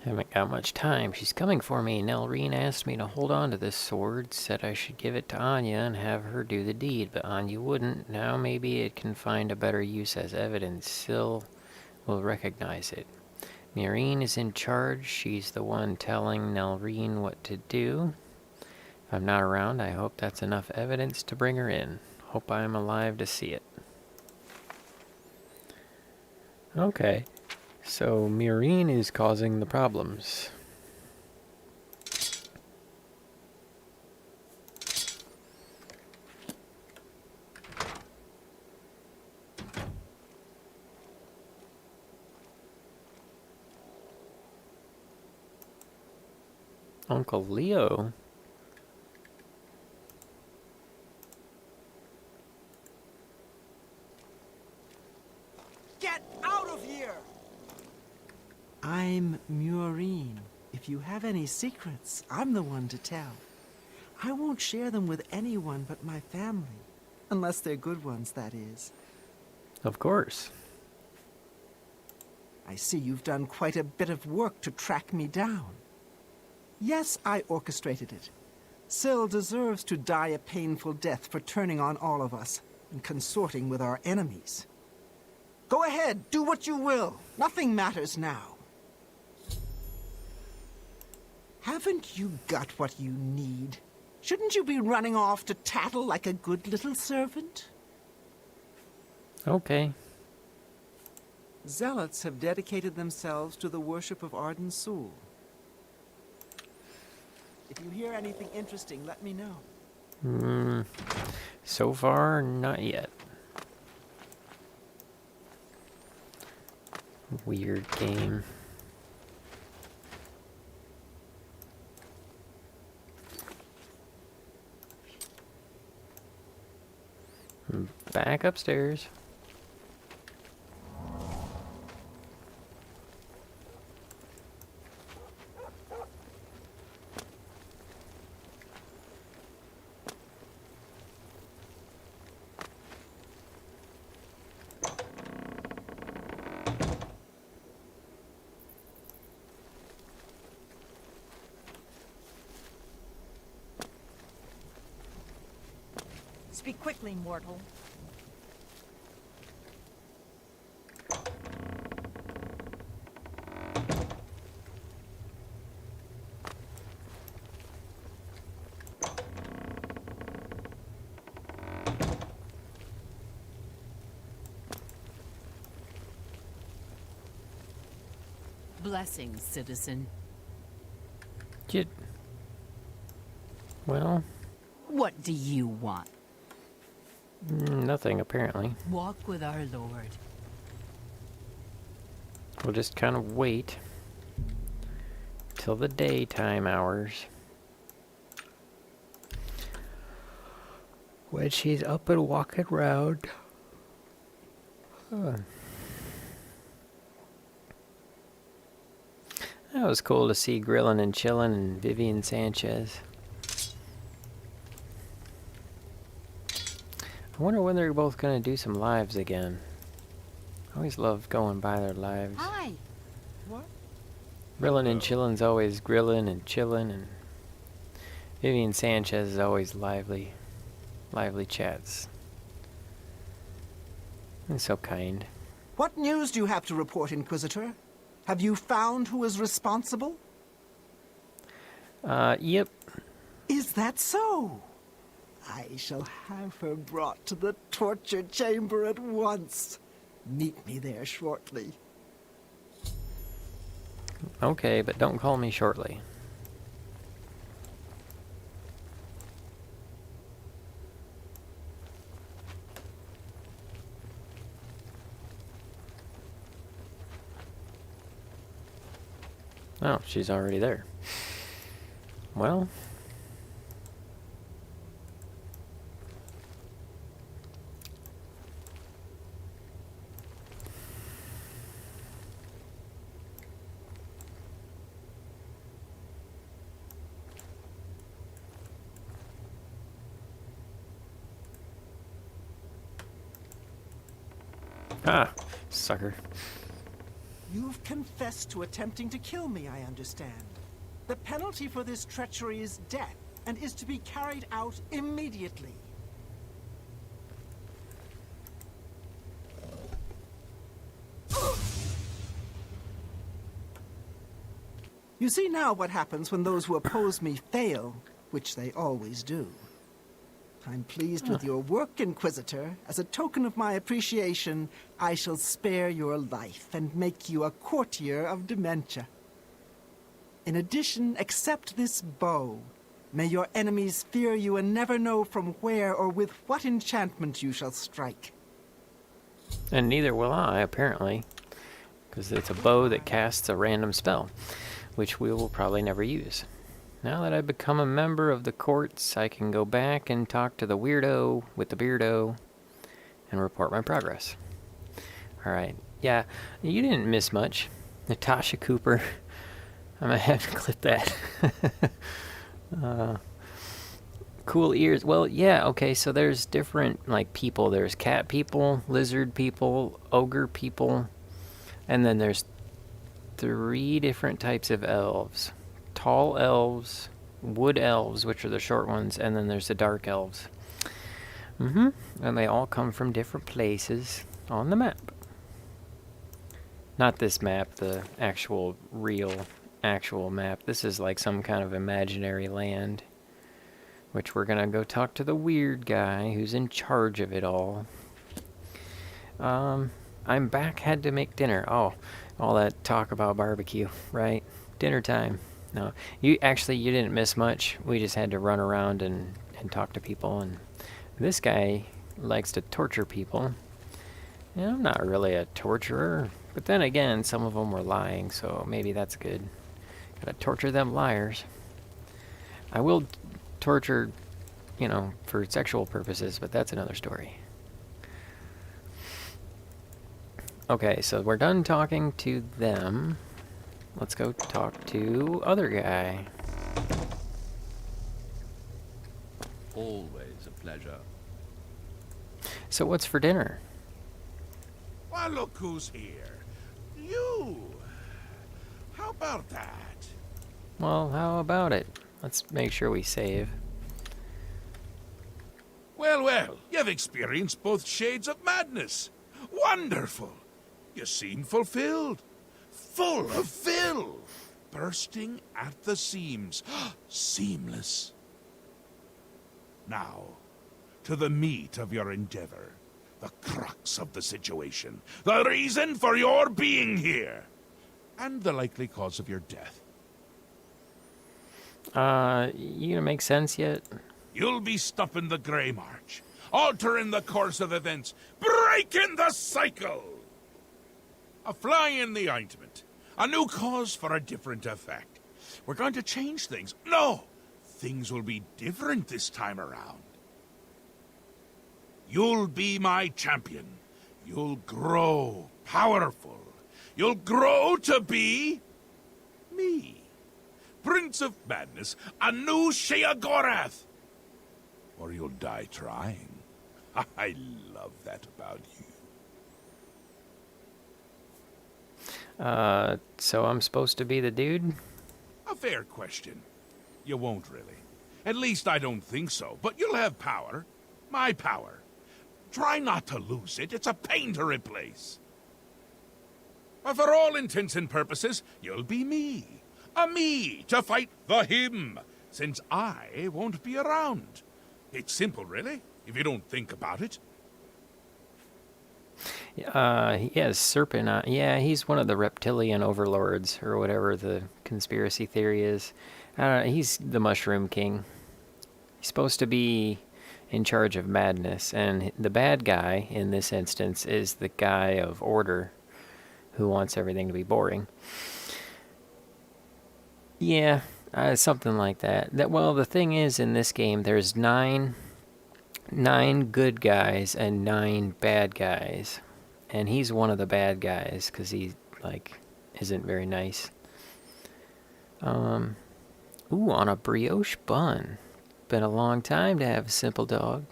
Haven't got much time. She's coming for me. Nelrine asked me to hold on to this sword, said I should give it to Anya and have her do the deed, but Anya wouldn't. Now maybe it can find a better use as evidence. Syl will recognize it. Murine is in charge. She's the one telling Nelrine what to do. If I'm not around, I hope that's enough evidence to bring her in. Hope I'm alive to see it. Okay. So Murine is causing the problems. Uncle Leo? Get out of here! I'm Murine. If you have any secrets, I'm the one to tell. I won't share them with anyone but my family. Unless they're good ones, that is. Of course. I see you've done quite a bit of work to track me down. Yes, I orchestrated it. Syl deserves to die a painful death for turning on all of us and consorting with our enemies. Go ahead, do what you will. Nothing matters now. Haven't you got what you need? Shouldn't you be running off to tattle like a good little servant? Okay. Zealots have dedicated themselves to the worship of Arden Sul. If you hear anything interesting, let me know. So far, not yet. Weird game. Back upstairs. Speak quickly, mortal. Blessings, citizen. Well, What do you want? Nothing, apparently. Walk with our Lord. We'll just kind of wait till the daytime hours, when she's up and walking around. Huh. That was cool to see Grillin' and Chillin' and Vivian Sanchez. I wonder when they're both going to do some lives again. I always love going by their lives. Hi. What? Grillin' and Chillin's always grillin' and chillin', and Vivian Sanchez is always lively chats. And so kind. What news do you have to report, Inquisitor? Have you found who is responsible? Yep. Is that so? I shall have her brought to the torture chamber at once. Meet me there shortly. Okay, but don't call me shortly. Oh, she's already there. Well. Ah, sucker. You've confessed to attempting to kill me, I understand. The penalty for this treachery is death, and is to be carried out immediately. You see now what happens when those who oppose me fail, which they always do. I'm pleased with your work, Inquisitor. As a token of my appreciation, I shall spare your life and make you a courtier of dementia. In addition, accept this bow. May your enemies fear you and never know from where or with what enchantment you shall strike. And neither will I, apparently. Because it's a bow that casts a random spell, which we will probably never use. Now that I've become a member of the courts, I can go back and talk to the weirdo with the beardo and report my progress. Alright, yeah, you didn't miss much. Natasha Cooper. I might have to clip that. Cool ears. Well, yeah, okay, so there's different, like, people. There's cat people, lizard people, ogre people, and then there's 3 different types of elves. Tall elves, wood elves, which are the short ones, and then there's the dark elves. And they all come from different places on the map. Not this map, the actual, real, actual map. This is like some kind of imaginary land, which we're gonna go talk to the weird guy who's in charge of it all. I'm back, had to make dinner. Oh, all that talk about barbecue, right? Dinner time. No, you didn't miss much. We just had to run around and talk to people, and this guy likes to torture people. Yeah, I'm not really a torturer, but then again, some of them were lying, so maybe that's good. Gotta torture them liars. I will torture, you know, for sexual purposes, but that's another story. Okay, so we're done talking to them. Let's go talk to other guy. Always a pleasure. So what's for dinner? Well, look who's here. You. How about that? Well, how about it? Let's make sure we save. Well, well, you've experienced both shades of madness. Wonderful. You seem fulfilled. Full of fill. Bursting at the seams. Seamless. Now, to the meat of your endeavor. The crux of the situation. The reason for your being here. And the likely cause of your death. You gonna make sense yet? You'll be stopping the Grey March. altering the course of events, breaking the cycle. A fly in the ointment, a new cause for a different effect. We're going to change things. No, things will be different this time around. You'll be my champion. You'll grow powerful. You'll grow to be me. Prince of Madness, Anile Gorath. Or you'll die trying. I love that about you. So I'm supposed to be the dude? A fair question. You won't really. At least I don't think so. But you'll have power. My power. Try not to lose it. It's a pain to replace. But for all intents and purposes, you'll be me. A me to fight the him, since I won't be around. It's simple, really, if you don't think about it. He has serpent on. Yeah, he's one of the reptilian overlords, or whatever the conspiracy theory is. He's the Mushroom King. He's supposed to be in charge of madness, and the bad guy in this instance is the guy of order who wants everything to be boring. Yeah, something like that. Well, the thing is, in this game, there's nine good guys and 9 bad guys, and he's one of the bad guys because he isn't very nice. Ooh, on a brioche bun. Been a long time to have a simple dog.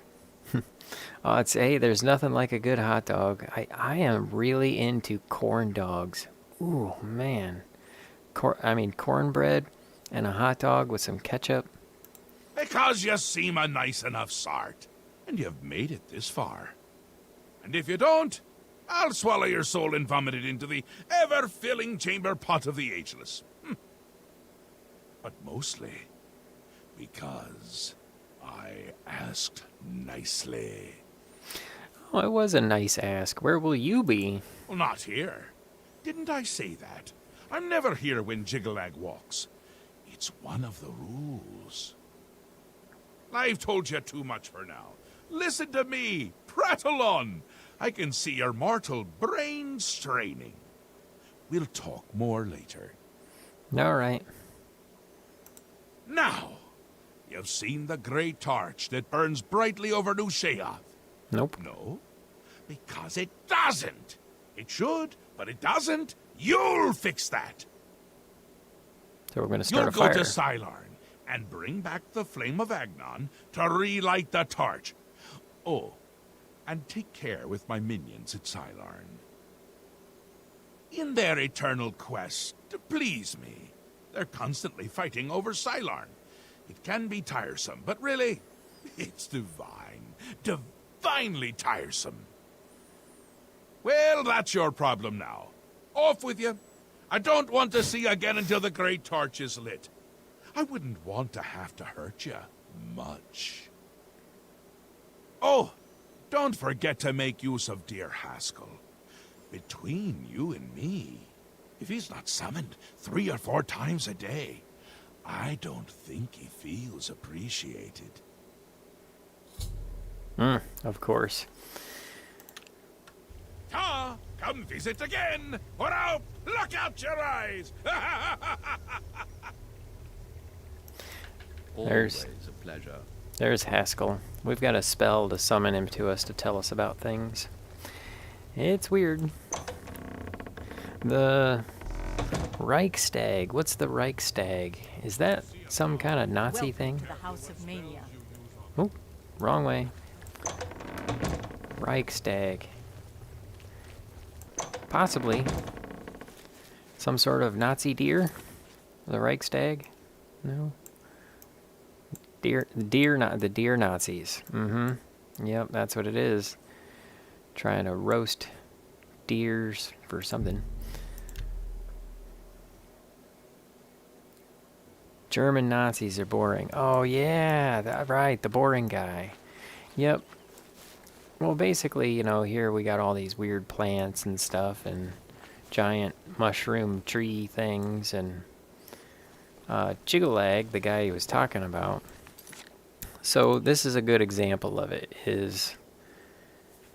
Hey, there's nothing like a good hot dog. I am really into corn dogs. Ooh, man. Cornbread and a hot dog with some ketchup. Because you seem a nice enough sort, and you've made it this far. And if you don't, I'll swallow your soul and vomit it into the ever-filling chamber pot of the ageless. But mostly because I asked nicely. Oh, it was a nice ask. Where will you be? Well, not here. Didn't I say that? I'm never here when Jiggelag walks. It's one of the rules. I've told you too much for now. Listen to me. Prattle on. I can see your mortal brain straining. We'll talk more later. All right. Now, you've seen the great torch that burns brightly over New Sheath. Nope. No, because it doesn't. It should, but it doesn't. You'll fix that. So we're going to start a fire. You'll go to Cylorn and bring back the flame of Agnon to relight the torch. Oh, and take care with my minions at Cylorn. In their eternal quest to please me, they're constantly fighting over Cylorn. It can be tiresome, but really, it's divine. Divinely tiresome. Well, that's your problem now. Off with you. I don't want to see you again until the great torch is lit. I wouldn't want to have to hurt you much. Oh, don't forget to make use of dear Haskell. Between you and me, if he's not summoned 3 or 4 times a day, I don't think he feels appreciated. Of course. Ta! Come visit again! Or I'll pluck out your eyes! There's a pleasure. There's Haskell. We've got a spell to summon him to us to tell us about things. It's weird. The Reichstag. What's the Reichstag? Is that some kind of Nazi thing? To the House of Mania. Oh, wrong way. Reichstag. Possibly some sort of Nazi deer? The Reichstag? No. The deer Nazis. Yep, that's what it is. Trying to roast deers for something. German Nazis are boring. Oh yeah, right, the boring guy. Yep. Well, basically, here we got all these weird plants and stuff, and giant mushroom tree things, and Jiggelag, the guy he was talking about, So this is a good example of it. Is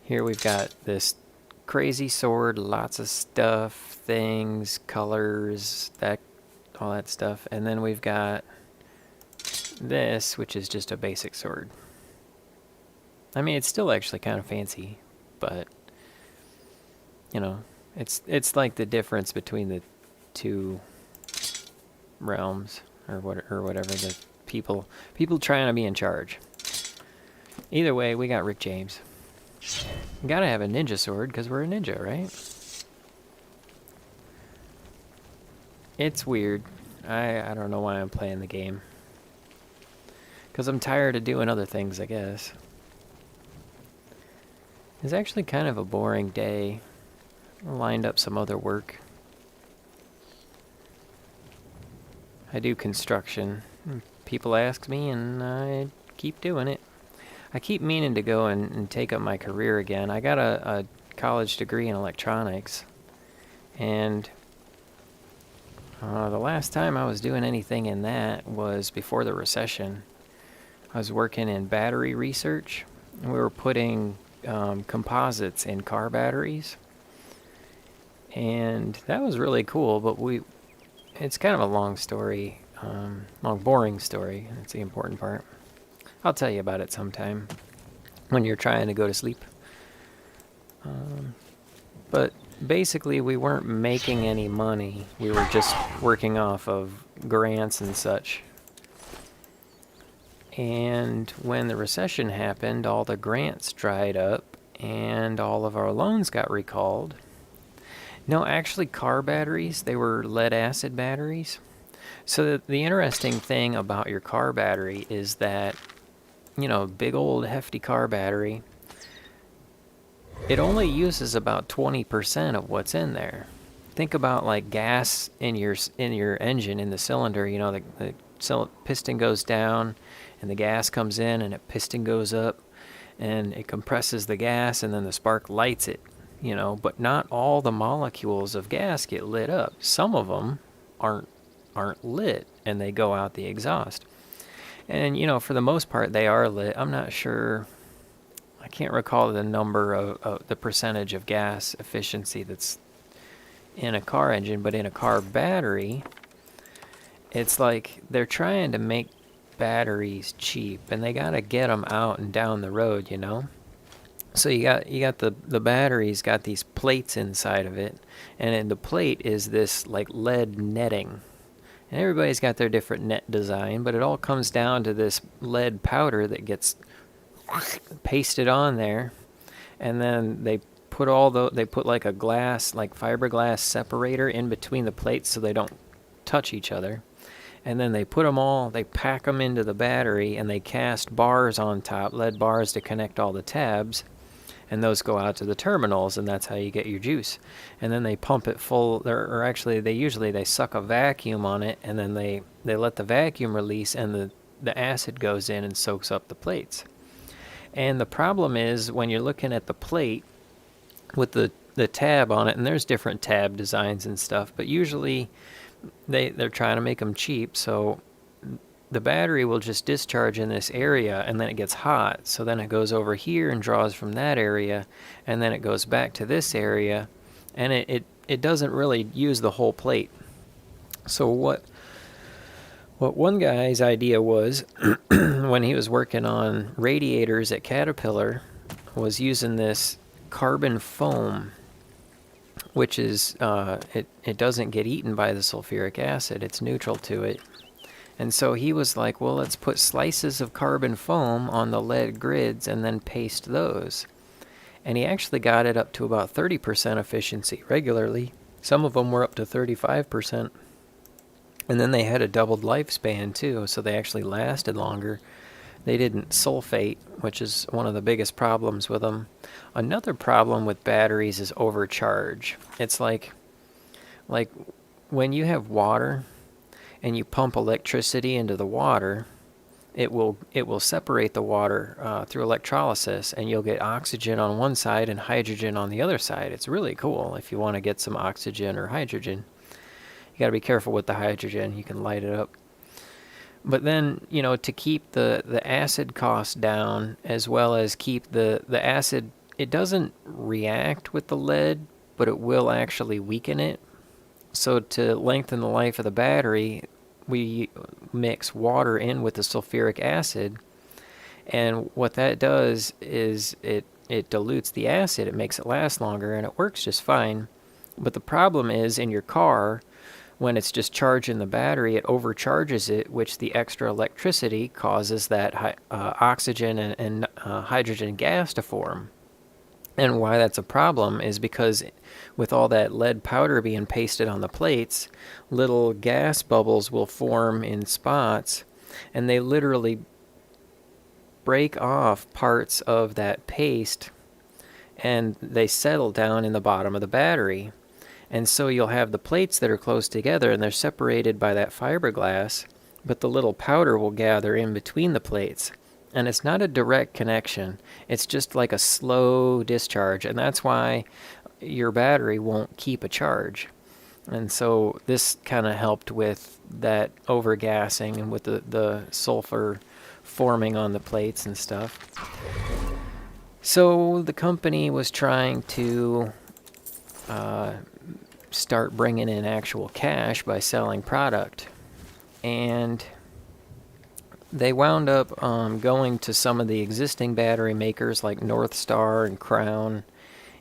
here we've got this crazy sword, lots of stuff, things, colors, that all that stuff, and then we've got this, which is just a basic sword. I mean, it's still actually kind of fancy, but you know, it's like the difference between the two realms, or whatever, the people trying to be in charge. Either way, we got Rick James. We gotta have a ninja sword because we're a ninja, right? It's weird. I don't know why I'm playing the game. Because I'm tired of doing other things, I guess. It's actually kind of a boring day. I lined up some other work. I do construction. People ask me, and I keep doing it. I keep meaning to go and take up my career again. I got a college degree in electronics, and the last time I was doing anything in that was before the recession. I was working in battery research, and we were putting composites in car batteries, and that was really cool, but it's kind of a long story, long boring story. That's the important part. I'll tell you about it sometime when you're trying to go to sleep. But basically we weren't making any money. We were just working off of grants and such. And when the recession happened, all the grants dried up and all of our loans got recalled. No, actually car batteries, they were lead acid batteries. So the interesting thing about your car battery is that, you know, big old hefty car battery, it only uses about 20% of what's in there. Think about like gas in your engine, in the cylinder. You know, the piston goes down and the gas comes in, and the piston goes up and it compresses the gas, and then the spark lights it, you know, but not all the molecules of gas get lit up. Some of them aren't lit, and they go out the exhaust. And, you know, for the most part, they are lit. I'm not sure. I can't recall the number of the percentage of gas efficiency that's in a car engine, but in a car battery, it's like they're trying to make batteries cheap, and they got to get them out and down the road, you know? So you got the batteries got these plates inside of it, and in the plate is this like lead netting. And everybody's got their different net design, but it all comes down to this lead powder that gets pasted on there, and then they put like a glass, like fiberglass separator in between the plates so they don't touch each other. And then they pack them into the battery, and they cast bars on top, lead bars, to connect all the tabs. And those go out to the terminals, and that's how you get your juice. And then they pump it full, or actually they suck a vacuum on it, and then they let the vacuum release, and the acid goes in and soaks up the plates. And the problem is, when you're looking at the plate with the tab on it, and there's different tab designs and stuff, but usually they're trying to make them cheap, so the battery will just discharge in this area, and then it gets hot, so then it goes over here and draws from that area, and then it goes back to this area, and it doesn't really use the whole plate. So what one guy's idea was, when he was working on radiators at Caterpillar, was using this carbon foam, which is it doesn't get eaten by the sulfuric acid, it's neutral to it. And so he was like, well, let's put slices of carbon foam on the lead grids and then paste those. And he actually got it up to about 30% efficiency regularly. Some of them were up to 35%. And then they had a doubled lifespan too, so they actually lasted longer. They didn't sulfate, which is one of the biggest problems with them. Another problem with batteries is overcharge. It's like when you have water and you pump electricity into the water, it will separate the water through electrolysis, and you'll get oxygen on one side and hydrogen on the other side. It's really cool if you want to get some oxygen or hydrogen. You got to be careful with the hydrogen. You can light it up. But then, you know, to keep the acid cost down, as well as keep the acid, it doesn't react with the lead, but it will actually weaken it. So to lengthen the life of the battery, we mix water in with the sulfuric acid, and what that does is it dilutes the acid. It makes it last longer, and it works just fine. But the problem is, in your car, when it's just charging the battery, it overcharges it, which the extra electricity causes that oxygen and hydrogen gas to form. And why that's a problem is because with all that lead powder being pasted on the plates, little gas bubbles will form in spots, and they literally break off parts of that paste, and they settle down in the bottom of the battery. And so you'll have the plates that are close together, and they're separated by that fiberglass, but the little powder will gather in between the plates. And it's not a direct connection. It's just like a slow discharge, and that's why your battery won't keep a charge. And so this kind of helped with that overgassing and with the sulfur forming on the plates and stuff. So the company was trying to start bringing in actual cash by selling product. And they wound up going to some of the existing battery makers like North Star and Crown,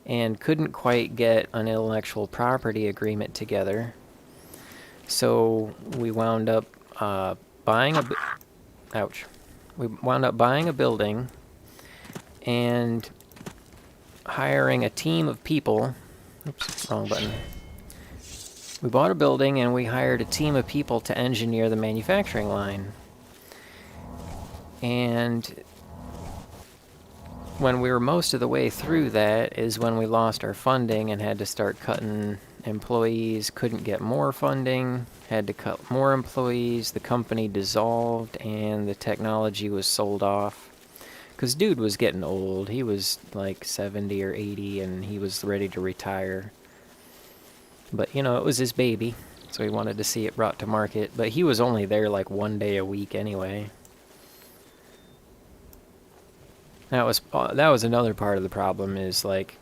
and couldn't quite get an intellectual property agreement together. So we wound up buying a building and hiring a team of people. Oops, wrong button. We bought a building and we hired a team of people to engineer the manufacturing line. And when we were most of the way through that is when we lost our funding and had to start cutting employees, couldn't get more funding, had to cut more employees, the company dissolved, and the technology was sold off. Because dude was getting old. He was like 70 or 80 and he was ready to retire. But, you know, it was his baby, so he wanted to see it brought to market. But he was only there like 1 day a week anyway. That was another part of the problem is, like,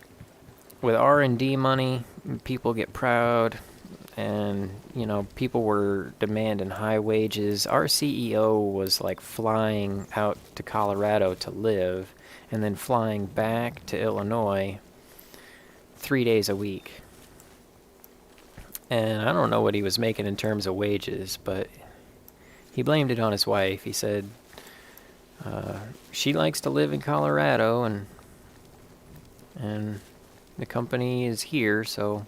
with R&D money, people get proud, and, you know, people were demanding high wages. Our CEO was, like, flying out to Colorado to live, and then flying back to Illinois 3 days a week. And I don't know what he was making in terms of wages, but he blamed it on his wife. He said, she likes to live in Colorado, and the company is here, so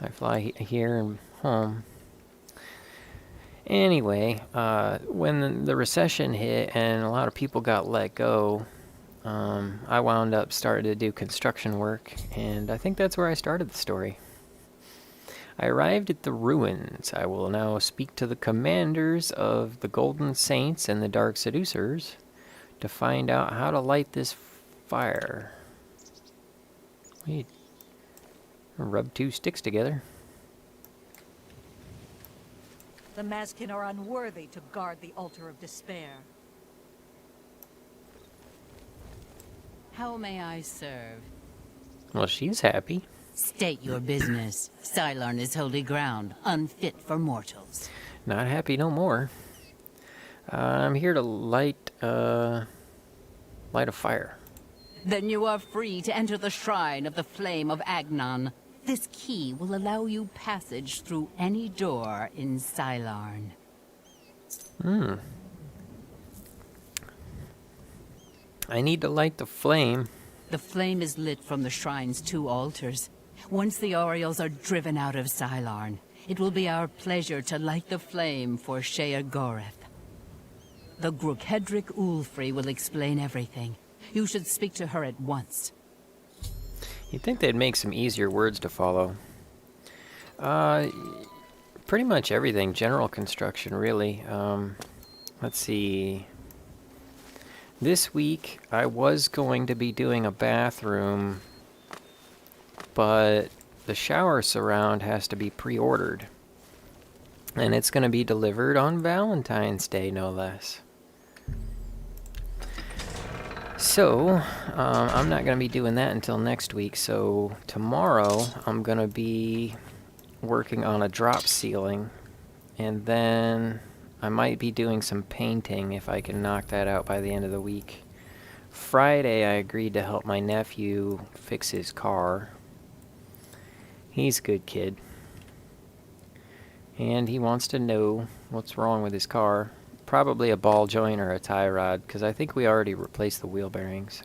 I fly here and home. Anyway, when the recession hit and a lot of people got let go, I wound up starting to do construction work, and I think that's where I started the story. I arrived at the ruins. I will now speak to the commanders of the Golden Saints and the Dark Seducers to find out how to light this fire. Wait. Rub 2 sticks together. The Mazkin are unworthy to guard the altar of despair. How may I serve? Well, she's happy. State your business. Cylon is holy ground, unfit for mortals. Not happy no more. I'm here to light a fire. Then you are free to enter the shrine of the Flame of Agnon. This key will allow you passage through any door in Cylon. I need to light the flame. The flame is lit from the shrine's 2 altars. Once the Orioles are driven out of Cylon, it will be our pleasure to light the flame for Shea Goreth. The Grukhedric Ulfri will explain everything. You should speak to her at once. You'd think they'd make some easier words to follow. Pretty much everything. General construction, really. Let's see. This week, I was going to be doing a bathroom, but the shower surround has to be pre-ordered. And it's going to be delivered on Valentine's Day, no less. So, I'm not going to be doing that until next week. So, tomorrow, I'm going to be working on a drop ceiling. And then I might be doing some painting if I can knock that out by the end of the week. Friday, I agreed to help my nephew fix his car. He's a good kid. And he wants to know what's wrong with his car. Probably a ball joint or a tie rod, because I think we already replaced the wheel bearings.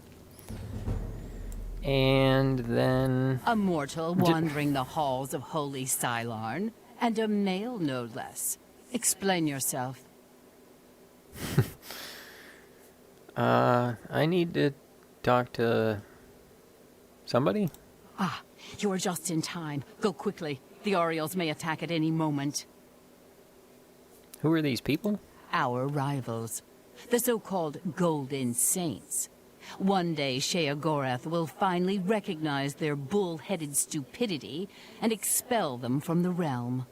And then... A mortal wandering the halls of holy Silarn, and a male no less. Explain yourself. I need to talk to somebody? Ah, you are just in time. Go quickly. The Orioles may attack at any moment. Who are these people? Our rivals. The so-called Golden Saints. One day, Sheogorath will finally recognize their bull-headed stupidity and expel them from the realm.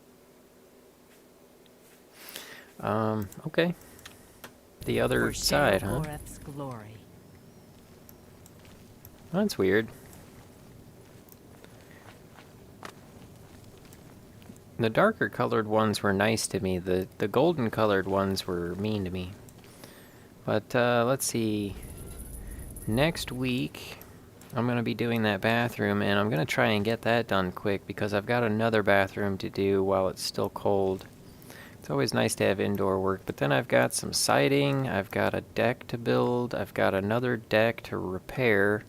Okay. The other side, huh? Sheogorath's glory. That's weird. The darker colored ones were nice to me. The golden colored ones were mean to me. But let's see. Next week, I'm going to be doing that bathroom, and I'm going to try and get that done quick because I've got another bathroom to do while it's still cold. It's always nice to have indoor work, but then I've got some siding, I've got a deck to build, I've got another deck to repair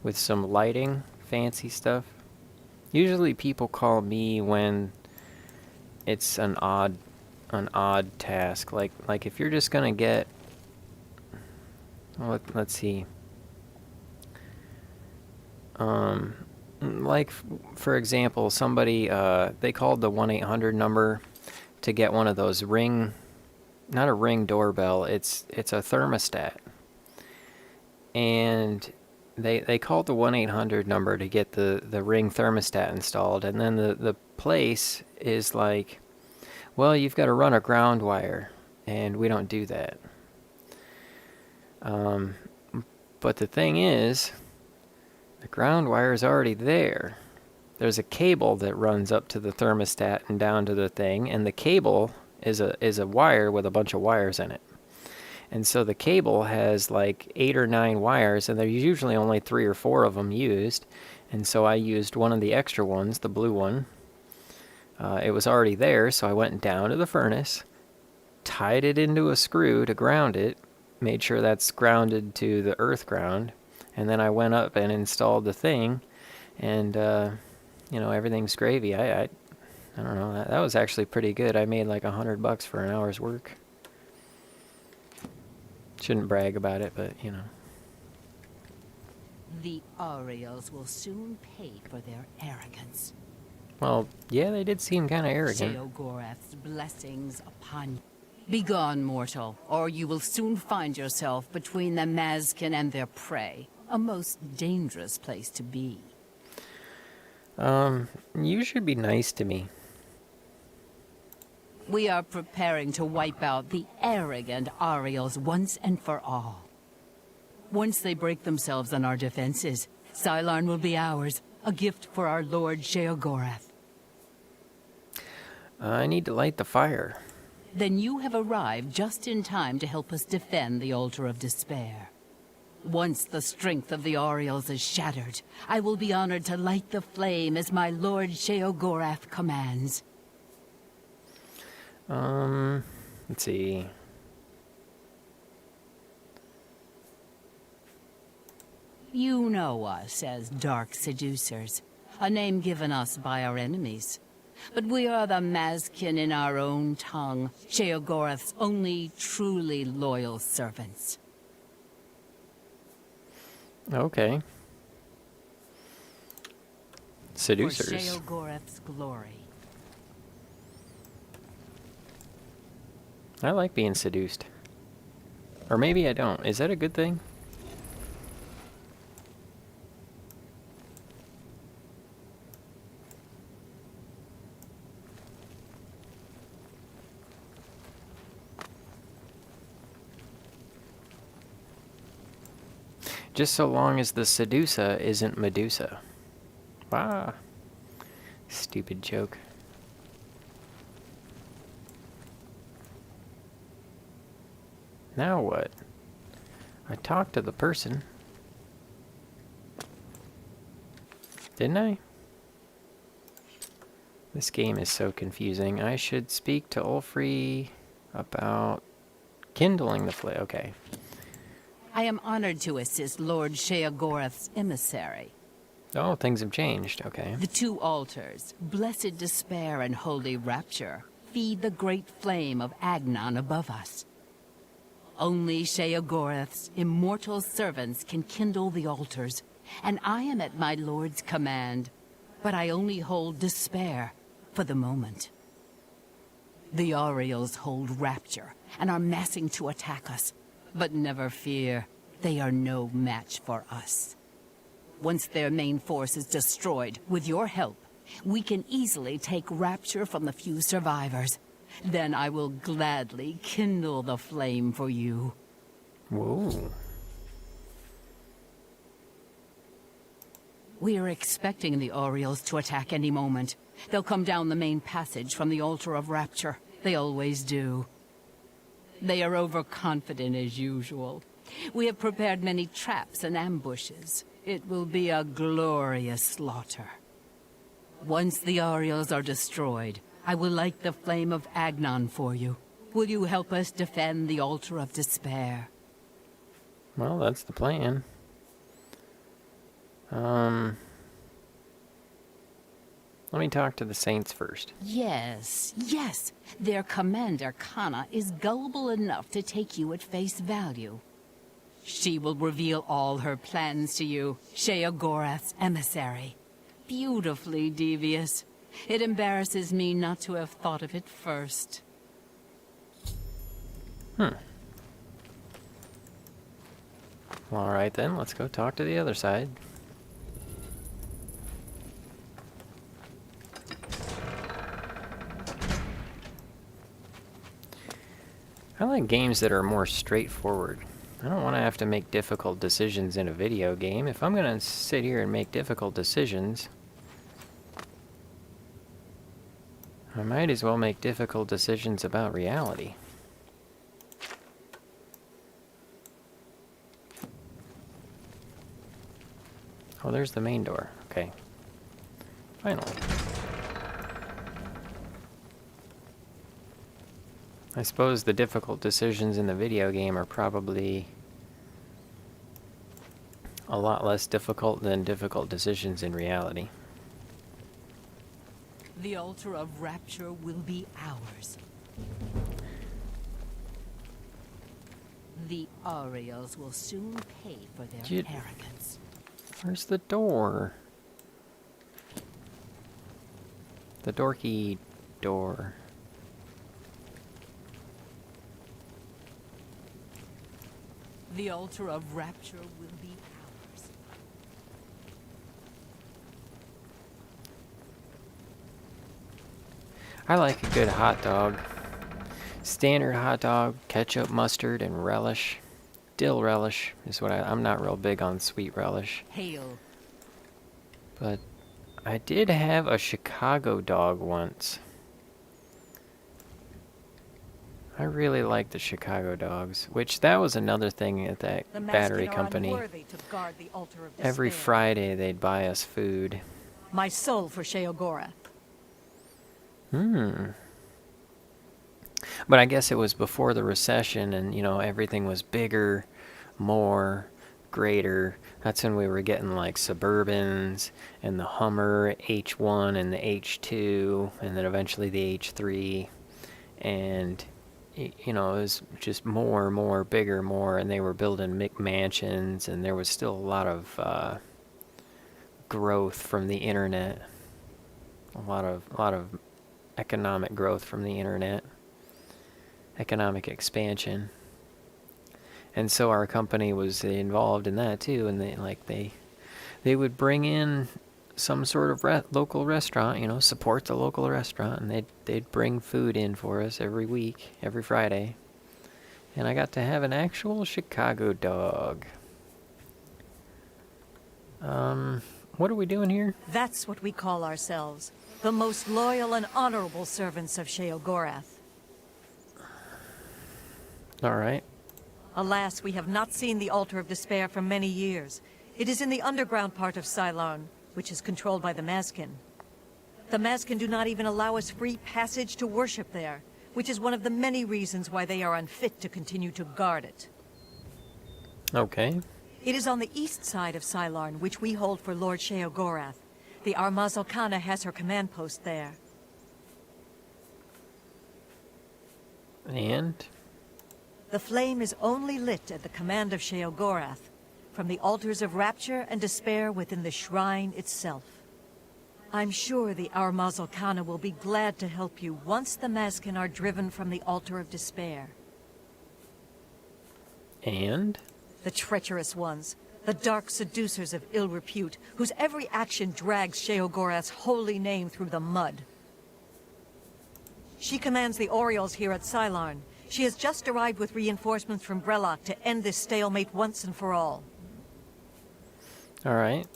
with some lighting, fancy stuff. Usually people call me when it's an odd task. Like if you're just gonna get, well, let's see. Like for example, somebody they called the 1-800 number to get one of those not a ring doorbell. It's a thermostat, and they called the 1-800 number to get the ring thermostat installed, and then the place is like, well, you've got to run a ground wire, and we don't do that. But the thing is, the ground wire is already there. There's a cable that runs up to the thermostat and down to the thing, and the cable is a wire with a bunch of wires in it. And so the cable has like 8 or 9 wires, and there's usually only 3 or 4 of them used. And so I used one of the extra ones, the blue one. It was already there, so I went down to the furnace, tied it into a screw to ground it, made sure that's grounded to the earth ground, and then I went up and installed the thing, and everything's gravy. I don't know, that was actually pretty good. I made like $100 for an hour's work. Shouldn't brag about it, but The Orioles will soon pay for their arrogance. Well, yeah, they did seem kind of arrogant. Sheogorath's blessings upon you. Begone, mortal, or you will soon find yourself between the Mazkin and their prey. A most dangerous place to be. You should be nice to me. We are preparing to wipe out the arrogant Orioles once and for all. Once they break themselves on our defenses, Silarn will be ours, a gift for our Lord Sheogorath. I need to light the fire. Then you have arrived just in time to help us defend the Altar of Despair. Once the strength of the Orioles is shattered, I will be honored to light the flame as my Lord Sheogorath commands. Let's see. You know us as Dark Seducers, a name given us by our enemies. But we are the Mazkin in our own tongue, Sheogorath's only truly loyal servants. Okay. Seducers. For Sheogorath's glory. I like being seduced. Or maybe I don't. Is that a good thing? Just so long as the Sedusa isn't Medusa. Ah. Stupid joke. Now what? I talked to the person. Didn't I? This game is so confusing. I should speak to Ulfri about kindling the flame. Okay. I am honored to assist Lord Sheogorath's emissary. Oh, things have changed. Okay. The two altars, Blessed Despair and Holy Rapture, feed the great flame of Agnon above us. Only Sheogorath's immortal servants can kindle the altars, and I am at my lord's command. But I only hold Despair for the moment. The Aureals hold Rapture and are massing to attack us. But never fear, they are no match for us. Once their main force is destroyed, with your help, we can easily take Rapture from the few survivors. Then I will gladly kindle the flame for you. Whoa. We are expecting the Aureals to attack any moment. They'll come down the main passage from the Altar of Rapture. They always do. They are overconfident as usual. We have prepared many traps and ambushes. It will be a glorious slaughter. Once the Aureals are destroyed, I will light the flame of Agnon for you. Will you help us defend the Altar of Despair? Well, that's the plan. Let me talk to the Saints first. Yes, yes. Their commander, Kana, is gullible enough to take you at face value. She will reveal all her plans to you, Sheogorath's emissary. Beautifully devious. It embarrasses me not to have thought of it first. Alright then, let's go talk to the other side. I like games that are more straightforward. I don't want to have to make difficult decisions in a video game. If I'm going to sit here and make difficult decisions, I might as well make difficult decisions about reality. Oh, there's the main door. Okay. Finally. I suppose the difficult decisions in the video game are probably a lot less difficult than difficult decisions in reality. The Altar of Rapture will be ours. The Aureals will soon pay for their arrogance. Where's the door? The dorky door. The Altar of Rapture will be ours. I like a good hot dog. Standard hot dog, ketchup, mustard, and relish. Dill relish is what I'm not real big on sweet relish. Hail. But I did have a Chicago dog once. I really like the Chicago dogs, which that was another thing at that battery company. Every Friday they'd buy us food. My soul for Sheogorath. But I guess it was before the recession and, you know, everything was bigger, more, greater. That's when we were getting like Suburbans and the Hummer H1 and the H2 and then eventually the H3. And you know, it was just more, bigger, more, and they were building McMansions, and there was still a lot of growth from the internet, a lot of economic growth from the internet, economic expansion, and so our company was involved in that too, and they would bring in some sort of local restaurant, you know, support the local restaurant, and they'd bring food in for us every week, every Friday. And I got to have an actual Chicago dog. What are we doing here? That's what we call ourselves. The most loyal and honorable servants of Sheogorath. Alright. Alas, we have not seen the Altar of Despair for many years. It is in the underground part of Cylon, which is controlled by the Mazkin. The Mazkin do not even allow us free passage to worship there, which is one of the many reasons why they are unfit to continue to guard it. Okay. It is on the east side of Cylon, which we hold for Lord Sheogorath. The Armazalkana has her command post there. And? The flame is only lit at the command of Sheogorath, from the altars of rapture and despair within the shrine itself. I'm sure the Armazalkana will be glad to help you once the Mazkin are driven from the altar of despair. And? The treacherous ones, the dark seducers of ill repute, whose every action drags Sheogorath's holy name through the mud. She commands the Orioles here at Cylon. She has just arrived with reinforcements from Brellock to end this stalemate once and for all. Alright.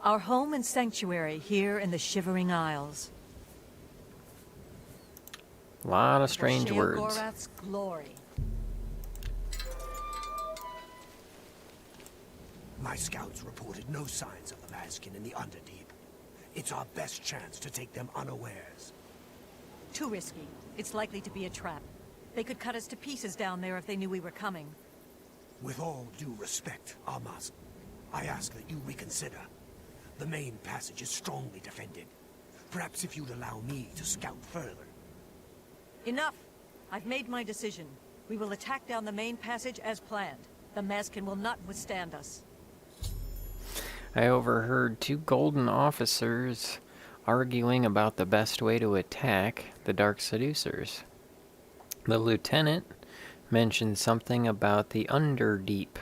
Our home and sanctuary here in the Shivering Isles. A lot of strange words. Sheogorath's glory. My scouts reported no signs of the Mazkin in the Underdeep. It's our best chance to take them unawares. Too risky. It's likely to be a trap. They could cut us to pieces down there if they knew we were coming. With all due respect, Armaz, I ask that you reconsider. The main passage is strongly defended. Perhaps if you'd allow me to scout further. Enough! I've made my decision. We will attack down the main passage as planned. The Mazkin will not withstand us. I overheard two golden officers arguing about the best way to attack the Dark Seducers. The lieutenant mentioned something about the Underdeep,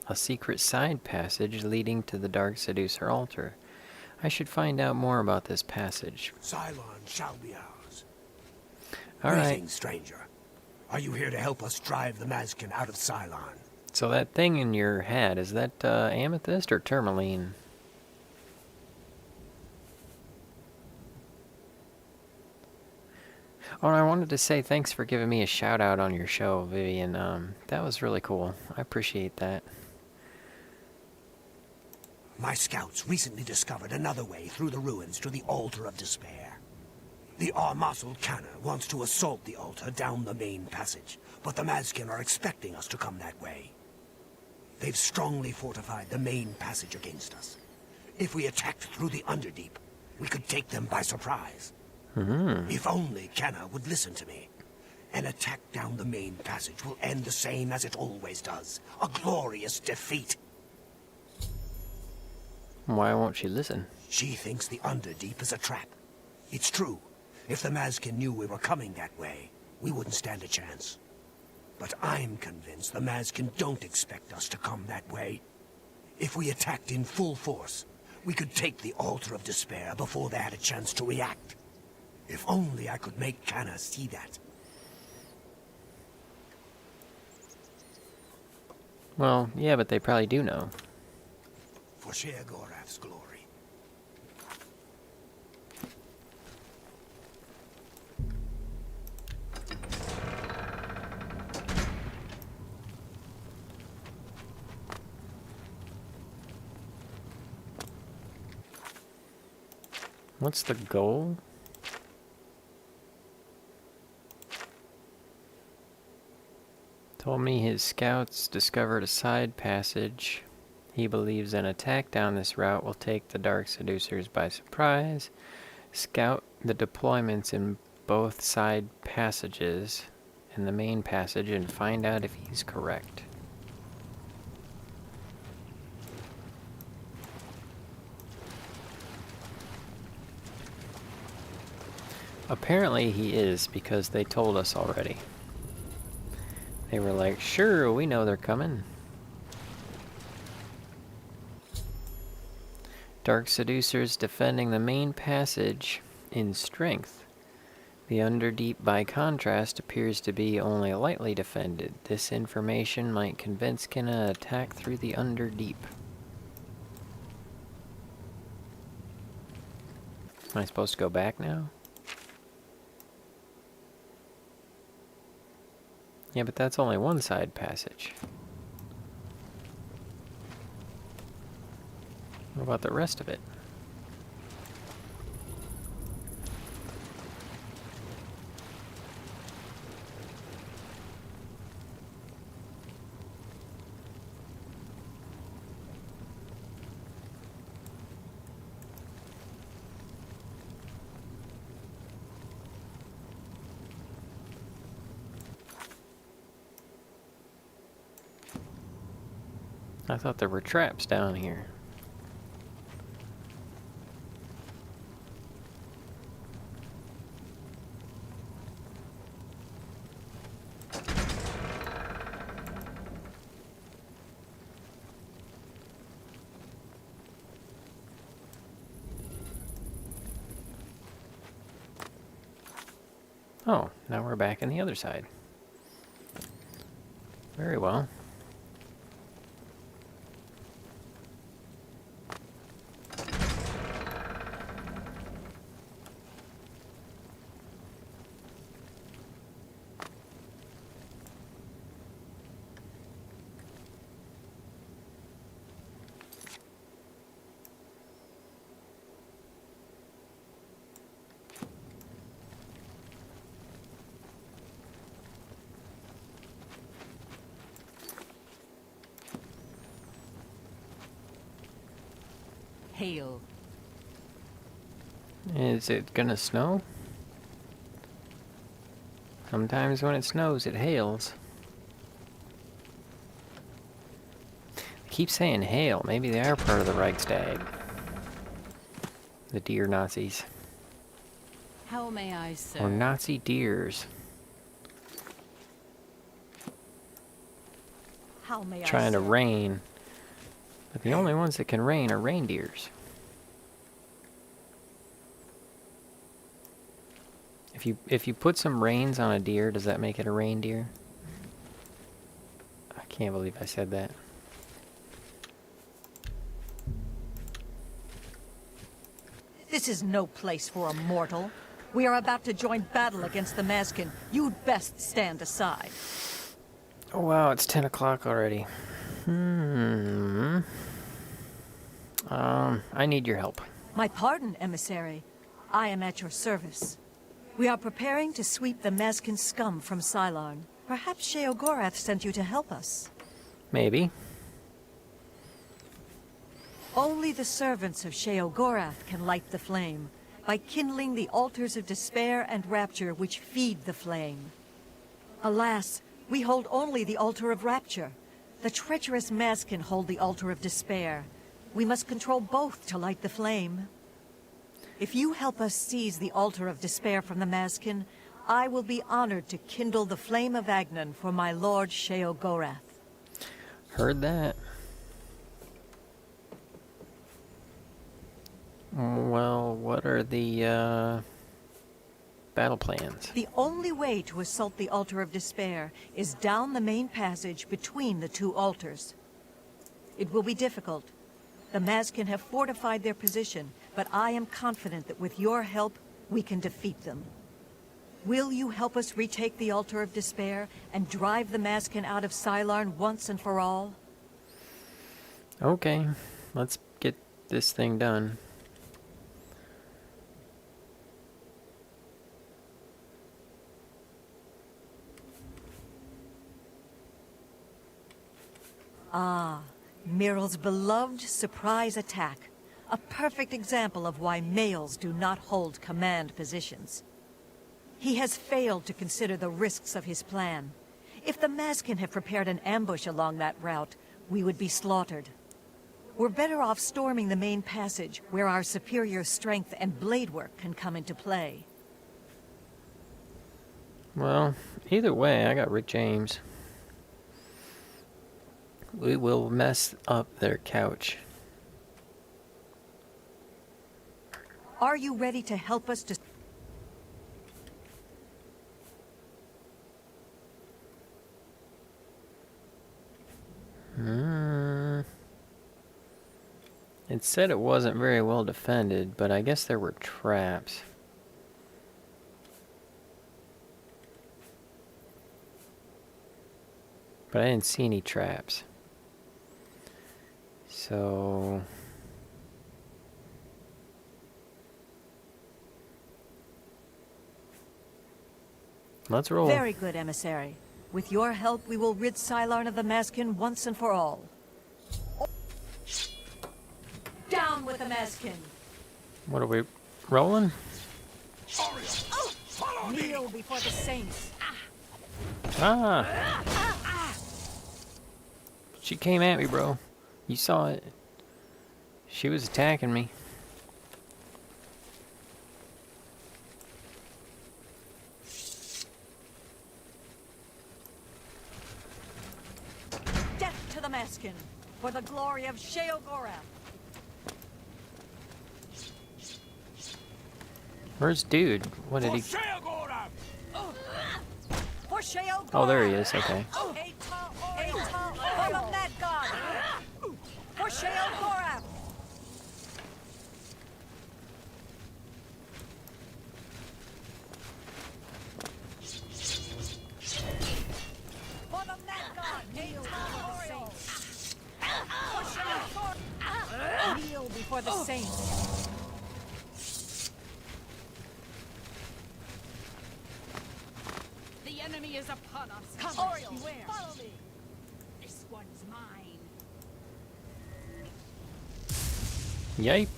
a secret side passage leading to the Dark Seducer altar. I should find out more about this passage. Cylon shall be ours. Alright. Greetings, stranger. Are you here to help us drive the Mazkin out of Cylon? So that thing in your hat, is that amethyst or tourmaline? Oh, and I wanted to say thanks for giving me a shout out on your show, Vivian. That was really cool. I appreciate that. My scouts recently discovered another way through the ruins to the Altar of Despair. The Armazalkana wants to assault the altar down the main passage, but the Mazkin are expecting us to come that way. They've strongly fortified the main passage against us. If we attacked through the Underdeep, we could take them by surprise. If only Canna would listen to me. An attack down the main passage will end the same as it always does. A glorious defeat. Why won't she listen? She thinks the Underdeep is a trap. It's true. If the Mazkin knew we were coming that way, we wouldn't stand a chance. But I'm convinced the Mazkin don't expect us to come that way. If we attacked in full force, we could take the Altar of Despair before they had a chance to react. If only I could make Canna see that. Well, yeah, but they probably do know. For Sheogorath's glory. What's the goal? Told me his scouts discovered a side passage. He believes an attack down this route will take the Dark Seducers by surprise. Scout the deployments in both side passages and the main passage and find out if he's correct. Apparently he is, because they told us already. They were like, sure, we know they're coming. Dark Seducers defending the main passage in strength. The Underdeep, by contrast, appears to be only lightly defended. This information might convince Kinna to attack through the Underdeep. Am I supposed to go back now? Yeah, but that's only one side passage. What about the rest of it? I thought there were traps down here. Oh, now we're back on the other side. Very well. Hail. Is it gonna snow? Sometimes when it snows, it hails. I keep saying hail. Maybe they are part of the Reichstag. The deer Nazis. How may I serve? Or Nazi deers. How may Trying I to serve? rain. But the only ones that can rain are reindeers. If you put some reins on a deer, does that make it a reindeer? I can't believe I said that. This is no place for a mortal. We are about to join battle against the Maskin. You'd best stand aside. Oh wow, it's 10 o'clock already. I need your help. My pardon, emissary. I am at your service. We are preparing to sweep the Maskin scum from Cylon. Perhaps Sheogorath sent you to help us. Maybe. Only the servants of Sheogorath can light the flame, by kindling the altars of despair and rapture which feed the flame. Alas, we hold only the altar of rapture. The treacherous Maskin hold the altar of despair. We must control both to light the flame. If you help us seize the altar of despair from the Maskin, I will be honored to kindle the flame of Agnon for my lord Sheogorath. Heard that. Well, what are the battle plans? The only way to assault the altar of despair is down the main passage between the two altars. It will be difficult. The Maskin have fortified their position, but I am confident that with your help, we can defeat them. Will you help us retake the altar of despair and drive the Maskin out of Cylon once and for all? Okay, let's get this thing done. Ah, Miral's beloved surprise attack. A perfect example of why males do not hold command positions. He has failed to consider the risks of his plan. If the Maskin had prepared an ambush along that route, we would be slaughtered. We're better off storming the main passage, where our superior strength and blade work can come into play. Well, either way, I got Rick James. We will mess up their couch. Are you ready to help us to... It said it wasn't very well defended, but I guess there were traps. But I didn't see any traps. So... let's roll. Very good, emissary. With your help, we will rid Cylon of the Maskin once and for all. Down with the Maskin! What are we rolling? Kneel before the saints. Ah! She came at me, bro. You saw it. She was attacking me. Death to the Maskin, for the glory of Sheogorath. Where's dude? What did he... For Sheogorath! Oh, there he is. Okay. Atal, for the Mad God! For Sheogorath! For the Mad God! Atal, for Sheogorath! Kneel before the saints. The enemy is upon us. Come, Oriole, follow me! This one's mine. Yipe.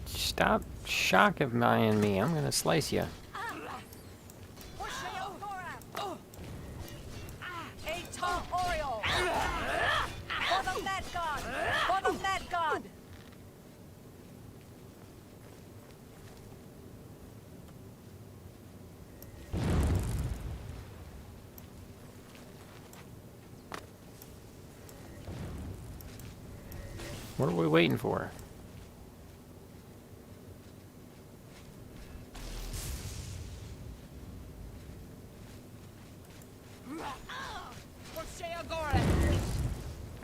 Stop shock-ifying me. I'm gonna slice you. For Sheogorath! Atal, Oriole! For the Mad God! For the Mad God! What are we waiting for?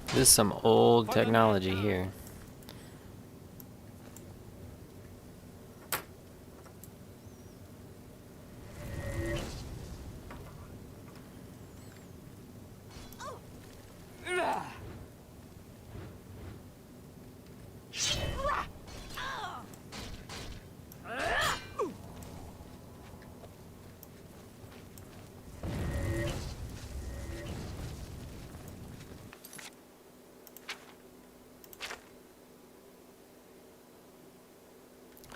This is some old technology here.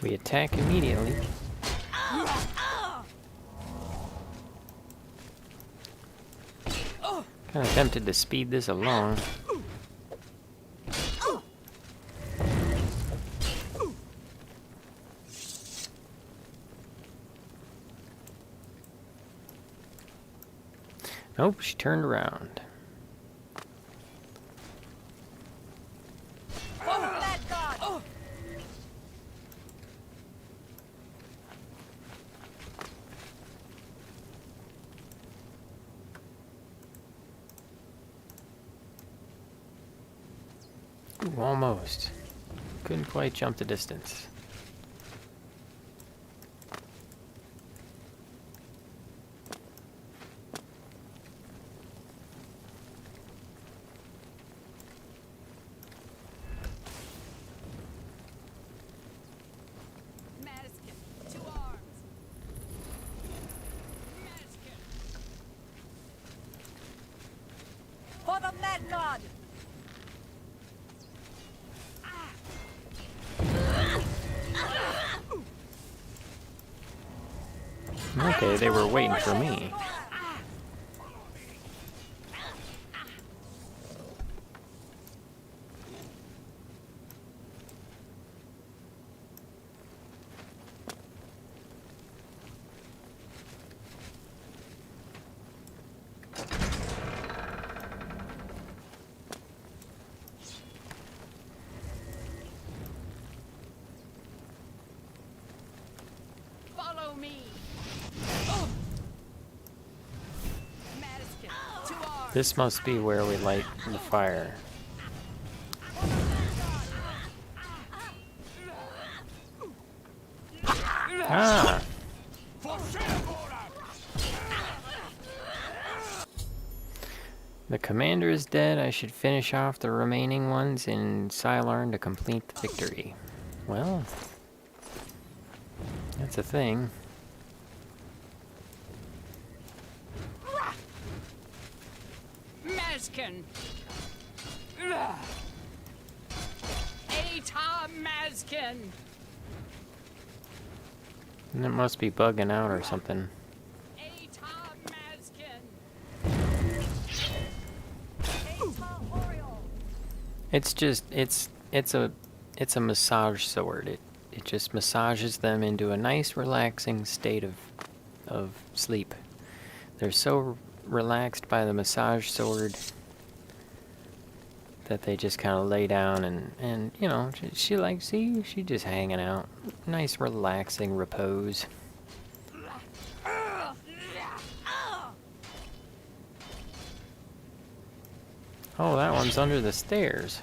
We attack immediately. Kind of tempted to speed this along. Nope, she turned around. Ooh, almost. Couldn't quite jump the distance. For the Mad God! Okay, they were waiting for me. me. Madison, to ours. This must be where we light the fire. Ah! The commander is dead. I should finish off the remaining ones in Silarn to complete the victory. Well, that's a thing. Mazkin. Eta Mazkin. And it must be bugging out or something. Eta Mazkin. It's just it's a massage sword. It just massages them into a nice relaxing state of sleep. They're so relaxed by the massage sword that they just kind of lay down and you know, she like, see, she just hanging out. Nice relaxing repose. Oh, that one's under the stairs.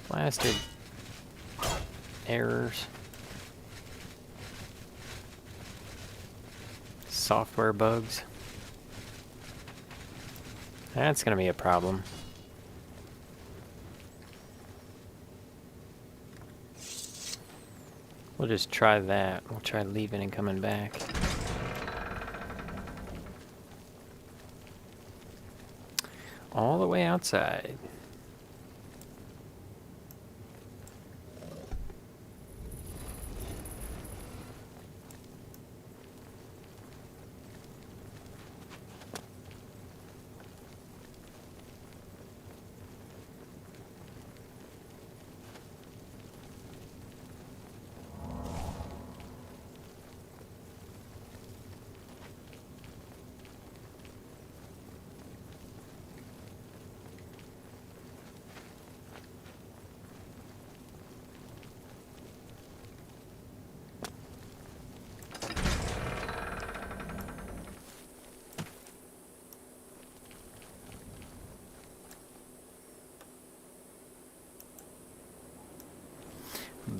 Blasted errors. Software bugs. That's gonna be a problem. We'll just try that. We'll try leaving and coming back. All the way outside.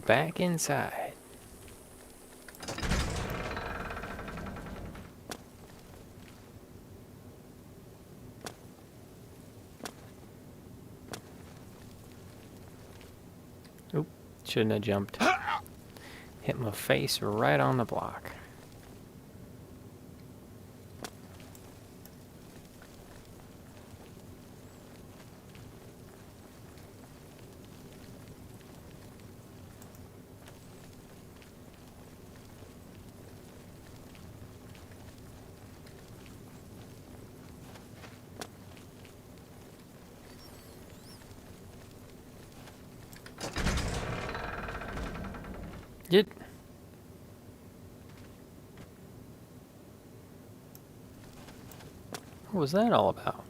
Back inside. Oop, shouldn't have jumped. Hit my face right on the block. Get. What was that all about?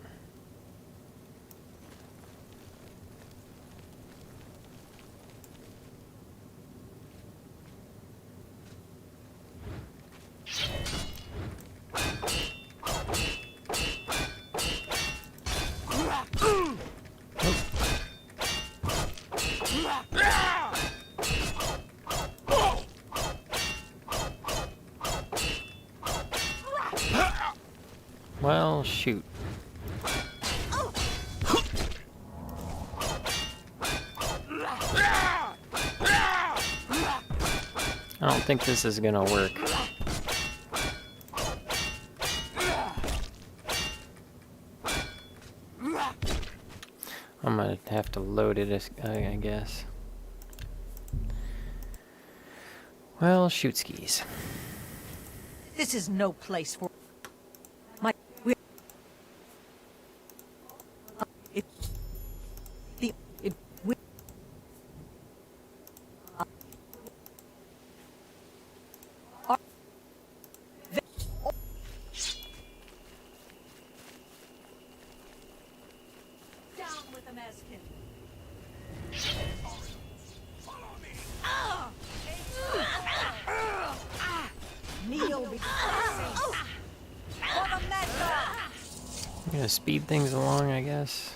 Well, shoot. I don't think this is gonna work. I'm gonna have to load it, I guess. Well, shoot skis. This is no place for my. Gonna speed things along, I guess.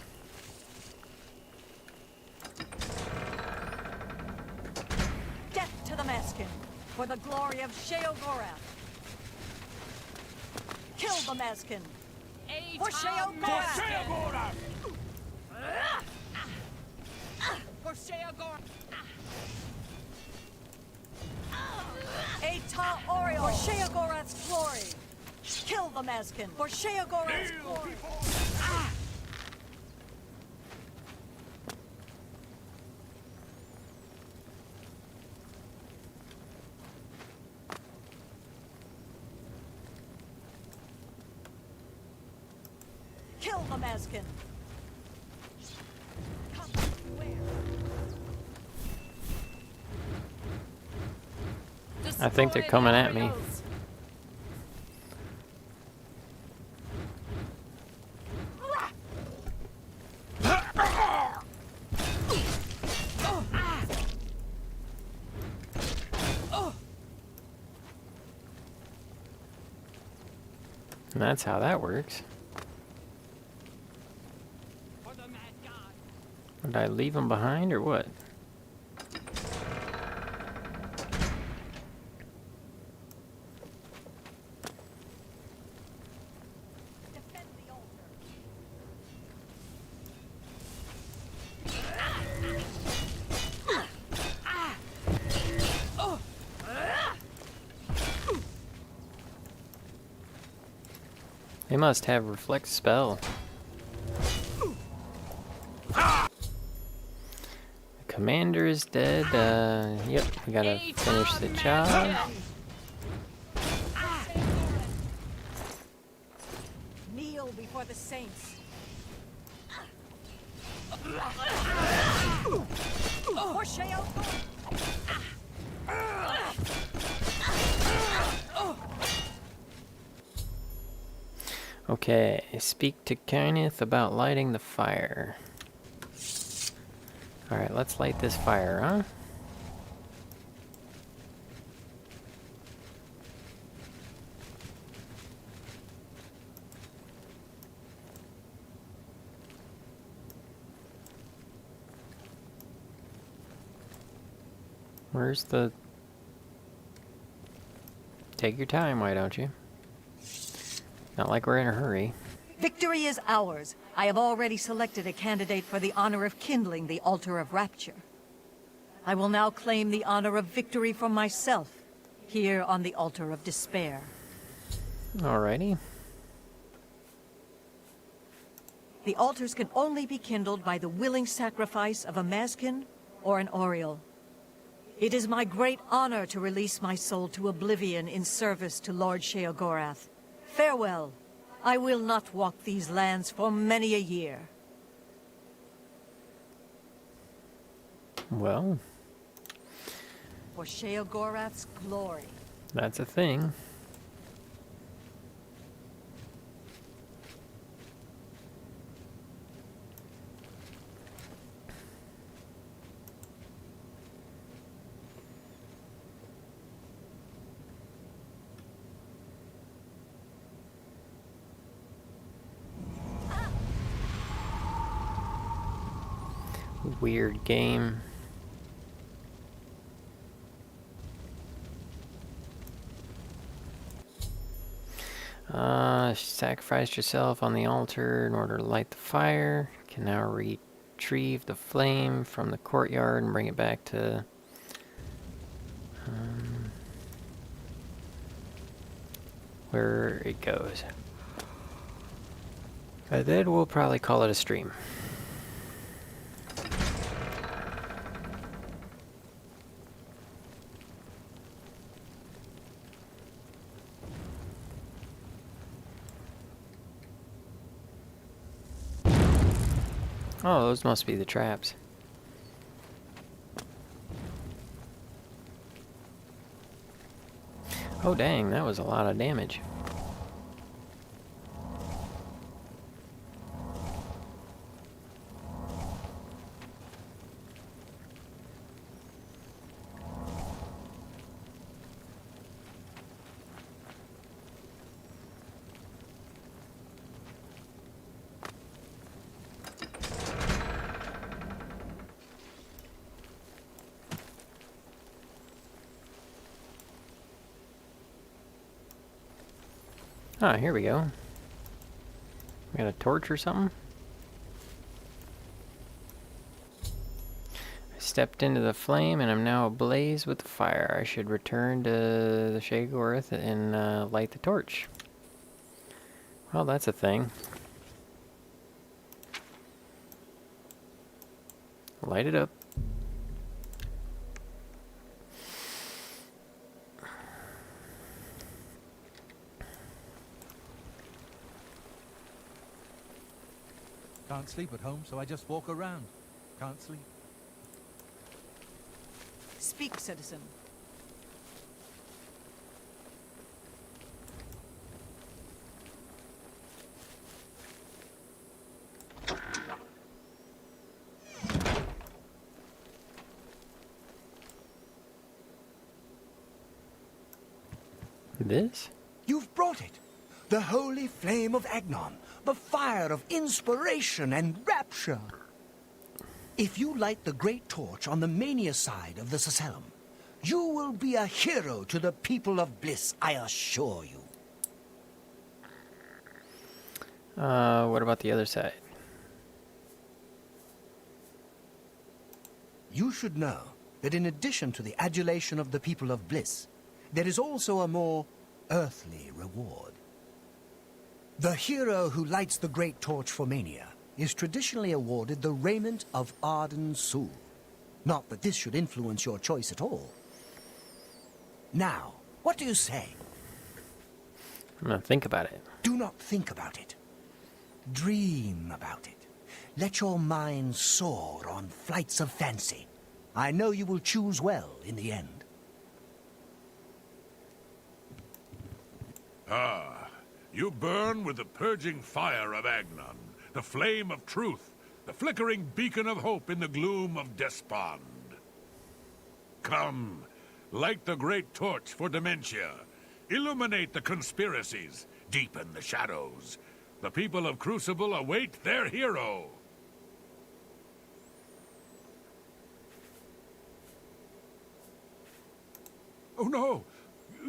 Death to the Maskin, for the glory of Sheogorath. Kill the Maskin, for Sheogorath. For Sheogorath. Eta Oriole, for Sheogorath's glory. Kill the Maskin, for Sheogorath's glory. Kill the Maskin. Come where? I think they're coming at me. And that's how that works. Did I leave them behind or what? Defend the altar. They must have reflect spell. The commander is dead. Yep, we gotta finish the job. Kneel before the saints. For Sheogorath. Okay, speak to Kenneth about lighting the fire. Alright, let's light this fire, huh? Where's the... Take your time, why don't you? Not like we're in a hurry. Victory is ours. I have already selected a candidate for the honor of kindling the altar of rapture. I will now claim the honor of victory for myself, here on the altar of despair. Alrighty. The altars can only be kindled by the willing sacrifice of a Maskin or an Oriole. It is my great honor to release my soul to oblivion in service to Lord Sheogorath. Farewell. I will not walk these lands for many a year. Well, For Sheogorath's glory. that's a thing. Weird game. Sacrificed yourself on the altar in order to light the fire. Can now retrieve the flame from the courtyard and bring it back to... where it goes. And then we'll probably call it a stream. Oh, those must be the traps. Oh dang, that was a lot of damage. Ah, here we go. We got a torch or something? I stepped into the flame and I'm now ablaze with the fire. I should return to the Sheogorath and light the torch. Well, that's a thing. Light it up. Can't sleep at home, so I just walk around. Can't sleep. Speak, citizen. This? You've brought it. The holy flame of Agnon. The fire of inspiration and rapture. If you light the great torch on the mania side of the Sacellum, you will be a hero to the people of Bliss, I assure you. What about the other side? You should know that in addition to the adulation of the people of Bliss, there is also a more earthly reward. The hero who lights the great torch for Mania is traditionally awarded the raiment of Arden Sul. Not that this should influence your choice at all. Now, what do you say? I'm gonna think about it. Do not think about it. Dream about it. Let your mind soar on flights of fancy. I know you will choose well in the end. Ah, you burn with the purging fire of Agnon, the flame of truth, the flickering beacon of hope in the gloom of despond. Come, light the great torch for dementia. Illuminate the conspiracies, deepen the shadows. The people of Crucible await their hero. Oh no!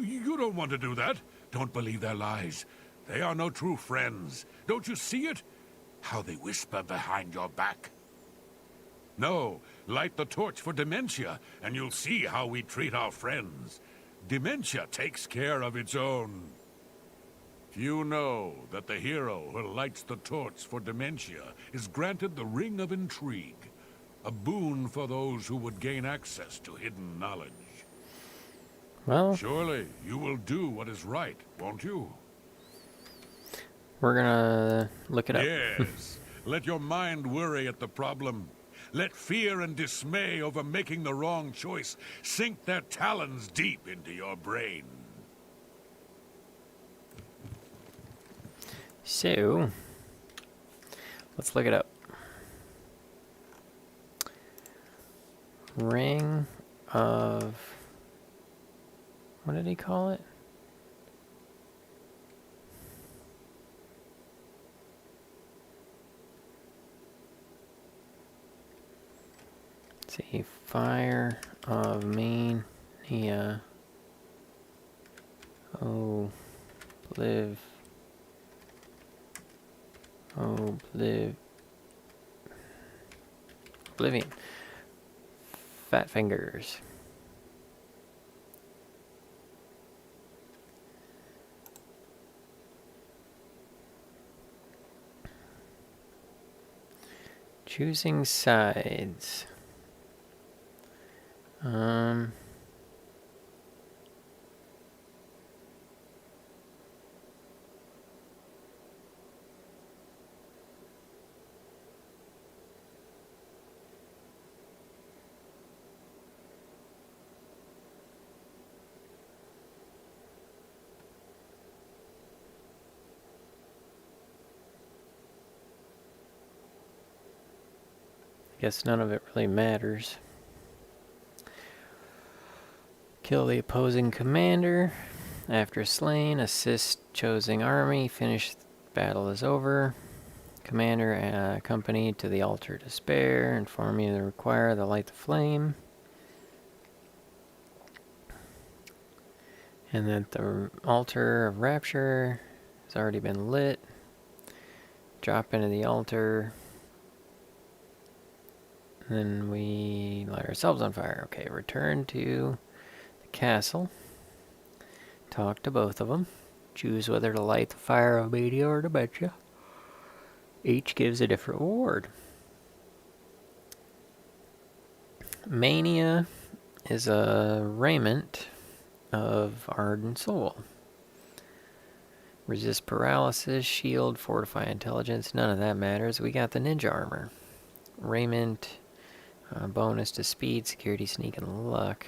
You don't want to do that. Don't believe their lies. They are no true friends. Don't you see it? How they whisper behind your back. No, light the torch for dementia, and you'll see how we treat our friends. Dementia takes care of its own. Few know that the hero who lights the torch for dementia is granted the Ring of Intrigue, a boon for those who would gain access to hidden knowledge. Well, Surely you will do what is right, won't you? we're gonna look it up. Yes. Let your mind worry at the problem. Let fear and dismay over making the wrong choice sink their talons deep into your brain. So, let's look it up. Ring of... what did he call it? Let's see, Fire of Mania. Oh, live. Oh, Oblivion. Fat Fingers. Choosing sides. Guess none of it really matters. Kill the opposing commander. After slain, assist chosen army. Finish battle is over. Commander accompanied to the altar of despair. Inform you to require the light the flame. And that the altar of rapture is It's already been lit. Drop into the altar. Then we light ourselves on fire. Okay, return to the castle. Talk to both of them. Choose whether to light the fire of media or dementia. Each gives a different reward. Mania is a raiment of ardent soul. Resist paralysis, shield, fortify intelligence. None of that matters. We got the ninja armor. Raiment, bonus to speed, security, sneak, and luck.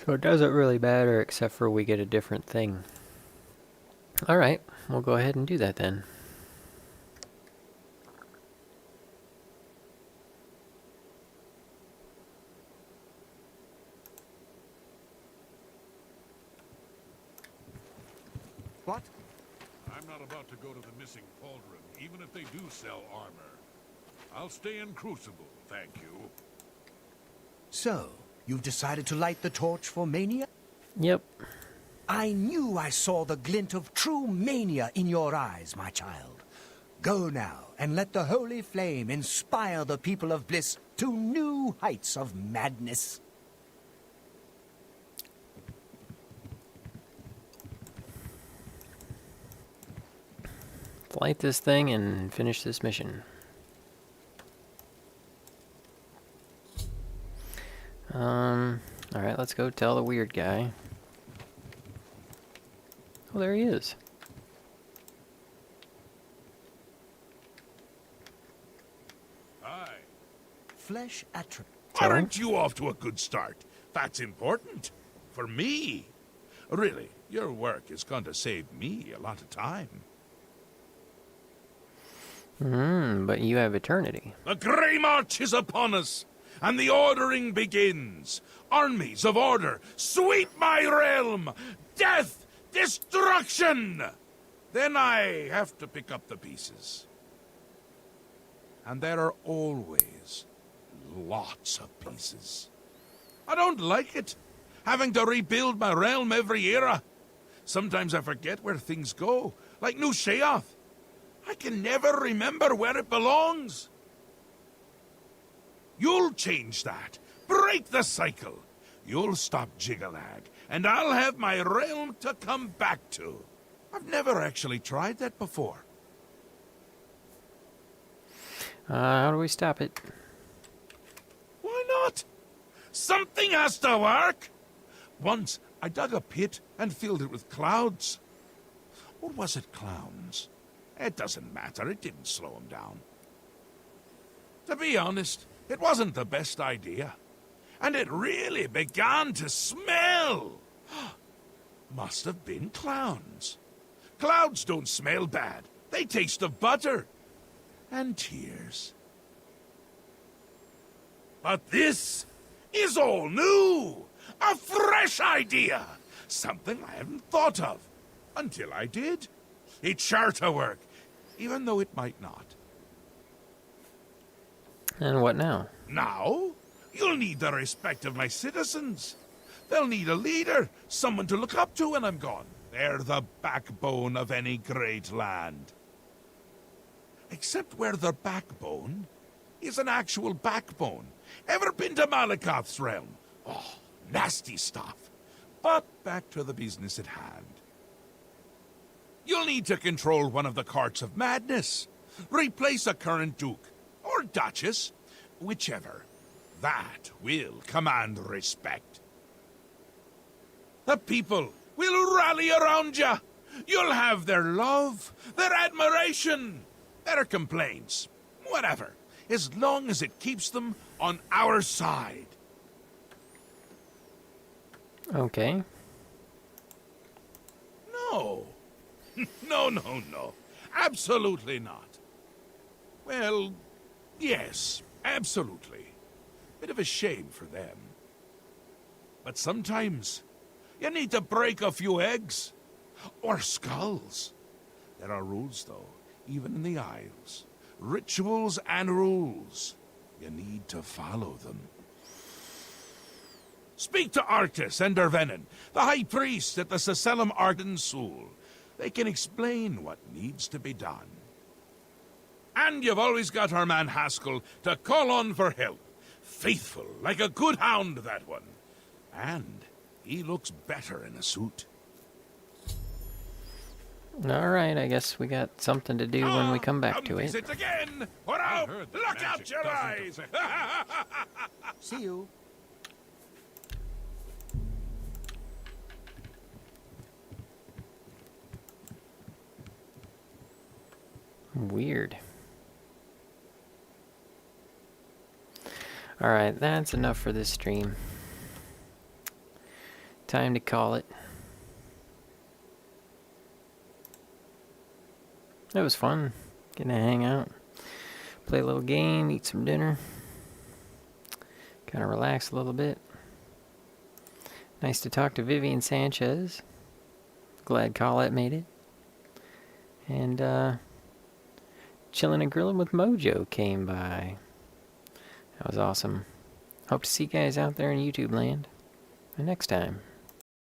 So it doesn't really matter except for we get a different thing. Alright, we'll go ahead and do that then. What? I'm not about to go to the missing pauldron, even if they do sell armor. I'll stay in Crucible, thank you. So, you've decided to light the torch for Mania? Yep. I knew I saw the glint of true mania in your eyes, my child. Go now, and let the holy flame inspire the people of Bliss to new heights of madness. Light this thing and finish this mission. Alright, let's go tell the weird guy. Oh, there he is. Hi. Flesh attribute. Aren't you off to a good start? That's important. For me. Really, your work is going to save me a lot of time. But you have eternity. The Grey March is upon us, and the ordering begins. Armies of order, sweep my realm! Death! Destruction! Then I have to pick up the pieces. And there are always lots of pieces. I don't like it, having to rebuild my realm every era. Sometimes I forget where things go, like New Sheoth. I can never remember where it belongs. You'll change that. Break the cycle. You'll stop Jiggalag, and I'll have my realm to come back to. I've never actually tried that before. How do we stop it? Why not? Something has to work. Once, I dug a pit and filled it with clouds. Or was it clowns? It doesn't matter. It didn't slow him down. To be honest, it wasn't the best idea. And it really began to smell. Must have been clowns. Clouds don't smell bad. They taste of butter. And tears. But this is all new. A fresh idea. Something I hadn't thought of. Until I did. It's sure to work. Even though it might not. And what now? Now, you'll need the respect of my citizens. They'll need a leader, someone to look up to when I'm gone. They're the backbone of any great land. Except where the backbone is an actual backbone. Ever been to Malakoth's realm? Oh, nasty stuff. But back to the business at hand. You'll need to control one of the carts of madness. Replace a current duke, or duchess, whichever. That will command respect. The people will rally around you. You'll have their love, their admiration, their complaints, whatever, as long as it keeps them on our side. Okay. No. No. Absolutely not. Well, yes, absolutely. Bit of a shame for them. But sometimes you need to break a few eggs. Or skulls. There are rules, though, even in the Isles. Rituals and rules. You need to follow them. Speak to Artis and Dervenin, the High Priest at the Seselum Arden Sul. They can explain what needs to be done. And you've always got our man Haskell to call on for help. Faithful, like a good hound, that one. And he looks better in a suit. Alright, I guess we got something to do when we come back to it. Visit again! Or out! Look out your eyes! See you. Weird. Alright, that's enough for this stream. Time to call it. It was fun getting to hang out, play a little game, eat some dinner, kind of relax a little bit. Nice to talk to Vivian Sanchez. Glad Colette made it. And chilling and grilling with Mojo came by. That was awesome. Hope to see you guys out there in YouTube land. And next time.